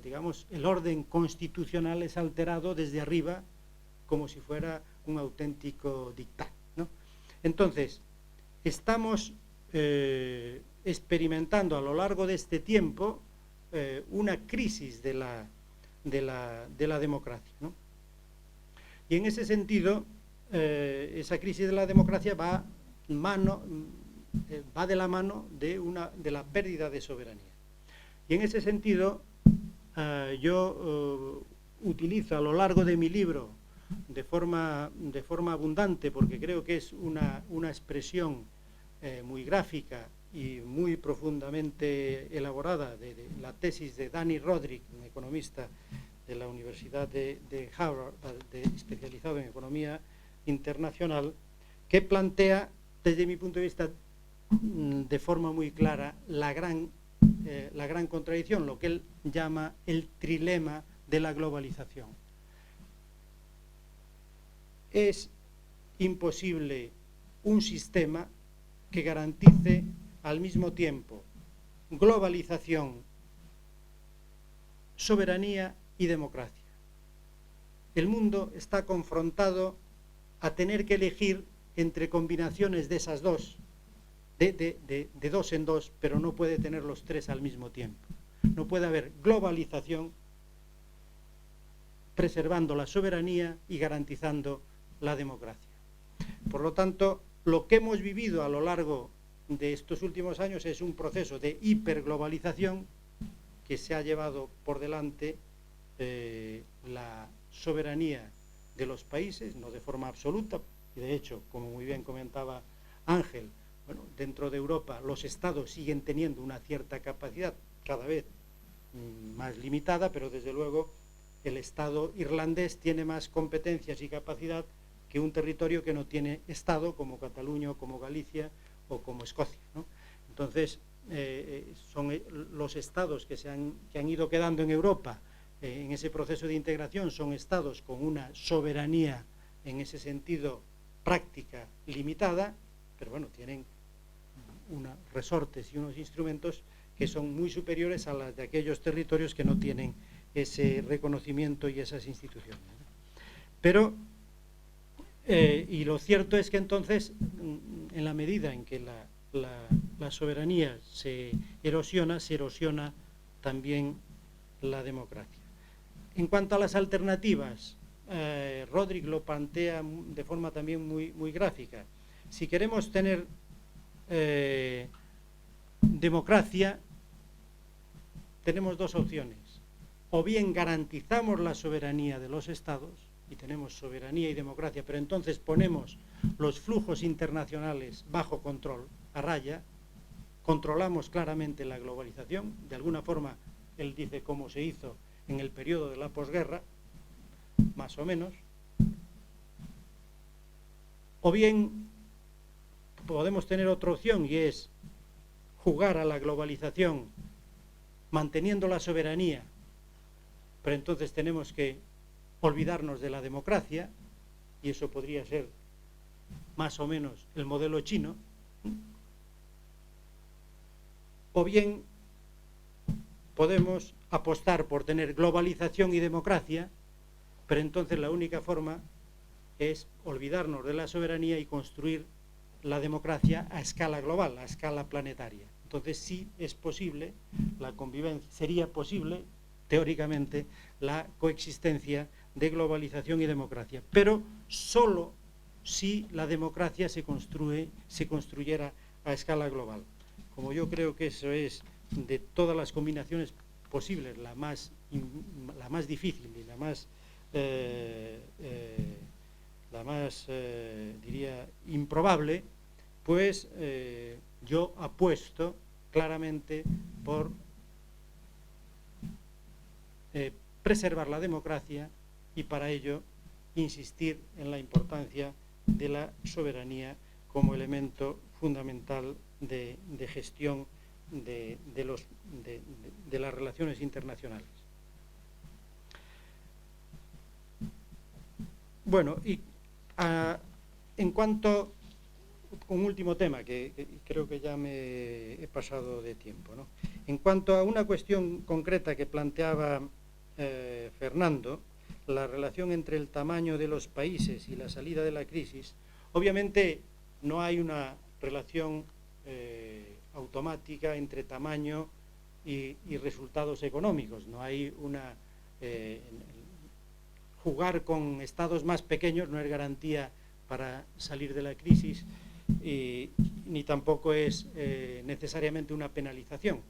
digamos, el orden constitucional es alterado desde arriba como si fuera un auténtico dictado, ¿no? Entonces, estamos experimentando a lo largo de este tiempo una crisis de la democracia, ¿no? Y en ese sentido, esa crisis de la democracia va de la mano de la pérdida de soberanía. Y en ese sentido, yo utilizo a lo largo de mi libro de forma abundante, porque creo que es una expresión muy gráfica y muy profundamente elaborada de la tesis de Danny Rodrik, un economista de la Universidad de Harvard, especializado en economía internacional, que plantea, desde mi punto de vista, de forma muy clara, la gran contradicción, lo que él llama el trilema de la globalización. Es imposible un sistema que garantice al mismo tiempo globalización, soberanía y democracia. El mundo está confrontado a tener que elegir entre combinaciones de esas dos, de dos en dos, pero no puede tener los tres al mismo tiempo. No puede haber globalización preservando la soberanía y garantizando la democracia. Por lo tanto, lo que hemos vivido a lo largo de estos últimos años es un proceso de hiperglobalización que se ha llevado por delante la soberanía de los países, no de forma absoluta, y de hecho, como muy bien comentaba Ángel, bueno, dentro de Europa los estados siguen teniendo una cierta capacidad, cada vez más limitada, pero desde luego el Estado irlandés tiene más competencias y capacidad que un territorio que no tiene Estado, como Cataluña o como Galicia o como Escocia, ¿no? Entonces, son los estados que han ido quedando en Europa en ese proceso de integración, son estados con una soberanía en ese sentido práctica limitada, pero bueno, tienen unos resortes y unos instrumentos que son muy superiores a las de aquellos territorios que no tienen ese reconocimiento y esas instituciones. Pero, y lo cierto es que entonces, en la medida en que la soberanía se erosiona también la democracia. En cuanto a las alternativas, Rodrik lo plantea de forma también muy gráfica. Si queremos tener democracia, tenemos dos opciones. O bien garantizamos la soberanía de los estados, y tenemos soberanía y democracia, pero entonces ponemos los flujos internacionales bajo control, a raya, controlamos claramente la globalización, de alguna forma, él dice cómo se hizo en el periodo de la posguerra, más o menos, o bien podemos tener otra opción y es jugar a la globalización manteniendo la soberanía, pero entonces tenemos que olvidarnos de la democracia, y eso podría ser más o menos el modelo chino, o bien podemos apostar por tener globalización y democracia, pero entonces la única forma es olvidarnos de la soberanía y construir la democracia a escala global, a escala planetaria. Entonces sí es posible la convivencia, sería posible teóricamente la coexistencia de globalización y democracia, pero solo si la democracia se construyera a escala global. Como yo creo que eso es, de todas las combinaciones posibles, la más difícil y la más diría improbable, pues yo apuesto claramente por preservar la democracia y para ello insistir en la importancia de la soberanía como elemento fundamental de gestión de las relaciones internacionales. Bueno, y en cuanto, un último tema que creo que ya me he pasado de tiempo, ¿no? En cuanto a una cuestión concreta que planteaba Fernando, la relación entre el tamaño de los países y la salida de la crisis, obviamente no hay una relación automática entre tamaño y resultados económicos. No hay una... jugar con estados más pequeños no es garantía para salir de la crisis, ni tampoco es necesariamente una penalización.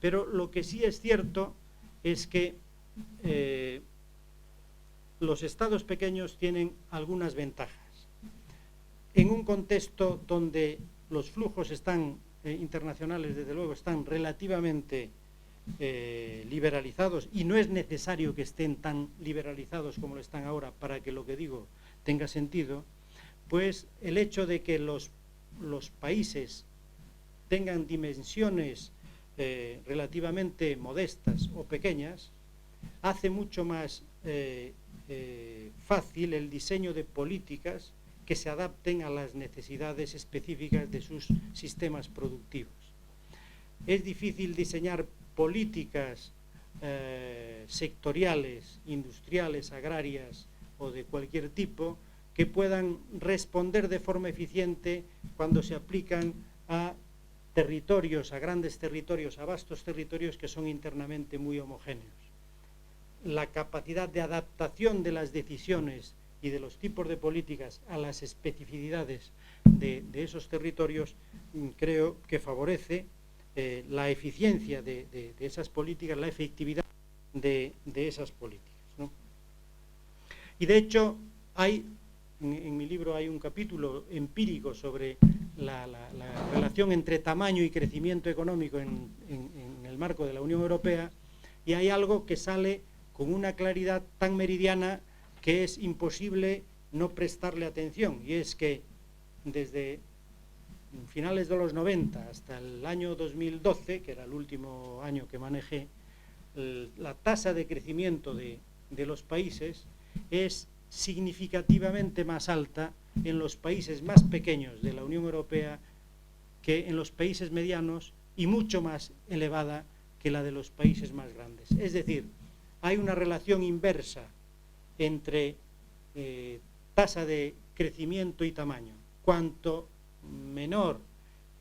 Pero lo que sí es cierto es que los estados pequeños tienen algunas ventajas. En un contexto donde los flujos internacionales, desde luego, están relativamente liberalizados, y no es necesario que estén tan liberalizados como lo están ahora para que lo que digo tenga sentido, pues el hecho de que los países tengan dimensiones relativamente modestas o pequeñas hace mucho más fácil el diseño de políticas que se adapten a las necesidades específicas de sus sistemas productivos. Es difícil diseñar políticas sectoriales, industriales, agrarias o de cualquier tipo que puedan responder de forma eficiente cuando se aplican a territorios, a grandes territorios, a vastos territorios que son internamente muy homogéneos. La capacidad de adaptación de las decisiones y de los tipos de políticas a las especificidades de esos territorios creo que favorece la eficiencia de esas políticas, la efectividad de esas políticas, ¿no? Y de hecho en mi libro hay un capítulo empírico sobre la relación entre tamaño y crecimiento económico en el marco de la Unión Europea, y hay algo que sale con una claridad tan meridiana que es imposible no prestarle atención, y es que desde finales de los 90 hasta el año 2012, que era el último año que manejé, la tasa de crecimiento de los países es significativamente más alta en los países más pequeños de la Unión Europea que en los países medianos, y mucho más elevada que la de los países más grandes. Es decir, hay una relación inversa entre tasa de crecimiento y tamaño. Cuanto menor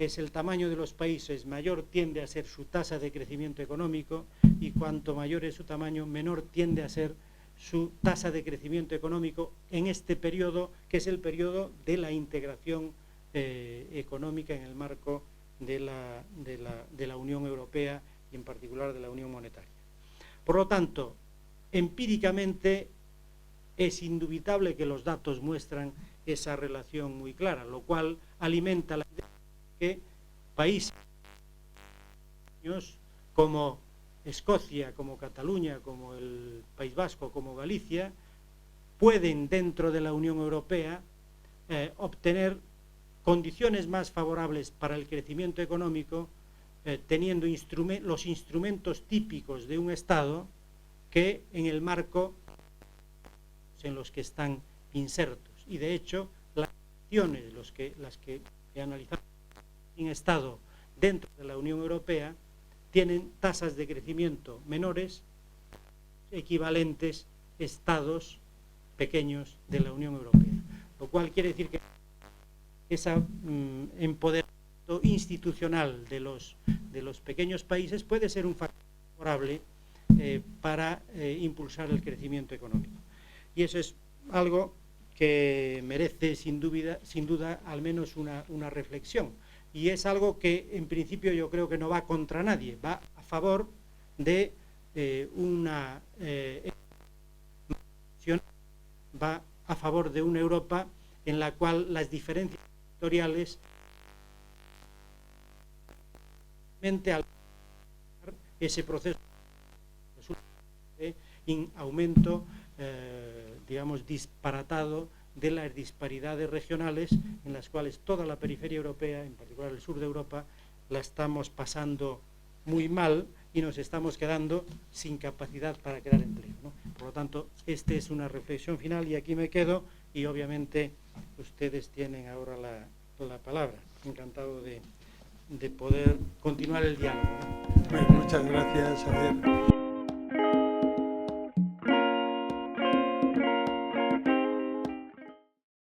es el tamaño de los países, mayor tiende a ser su tasa de crecimiento económico, y cuanto mayor es su tamaño, menor tiende a ser su tasa de crecimiento económico en este periodo, que es el periodo de la integración económica en el marco de la Unión Europea y en particular de la Unión Monetaria. Por lo tanto, empíricamente es indubitable que los datos muestran esa relación muy clara, lo cual alimenta la idea de que países como Escocia, como Cataluña, como el País Vasco, como Galicia, pueden dentro de la Unión Europea obtener condiciones más favorables para el crecimiento económico, teniendo los instrumentos típicos de un Estado que en el marco en los que están insertos. Y de hecho, las acciones, las que he analizado en Estado dentro de la Unión Europea, tienen tasas de crecimiento menores, equivalentes Estados pequeños de la Unión Europea. Lo cual quiere decir que ese empoderamiento institucional de los pequeños países puede ser un factor favorable para impulsar el crecimiento económico. Y eso es algo que merece sin duda al menos una reflexión. Y es algo que en principio yo creo que no va contra nadie, va a favor de va a favor de una Europa en la cual las diferencias territoriales al ese proceso de aumento digamos disparatado de las disparidades regionales, en las cuales toda la periferia europea, en particular el sur de Europa, la estamos pasando muy mal y nos estamos quedando sin capacidad para crear empleo, ¿no? Por lo tanto, esta es una reflexión final y aquí me quedo, y obviamente ustedes tienen ahora la palabra. Encantado de poder continuar el diálogo, ¿no? Bueno, muchas gracias, Javier.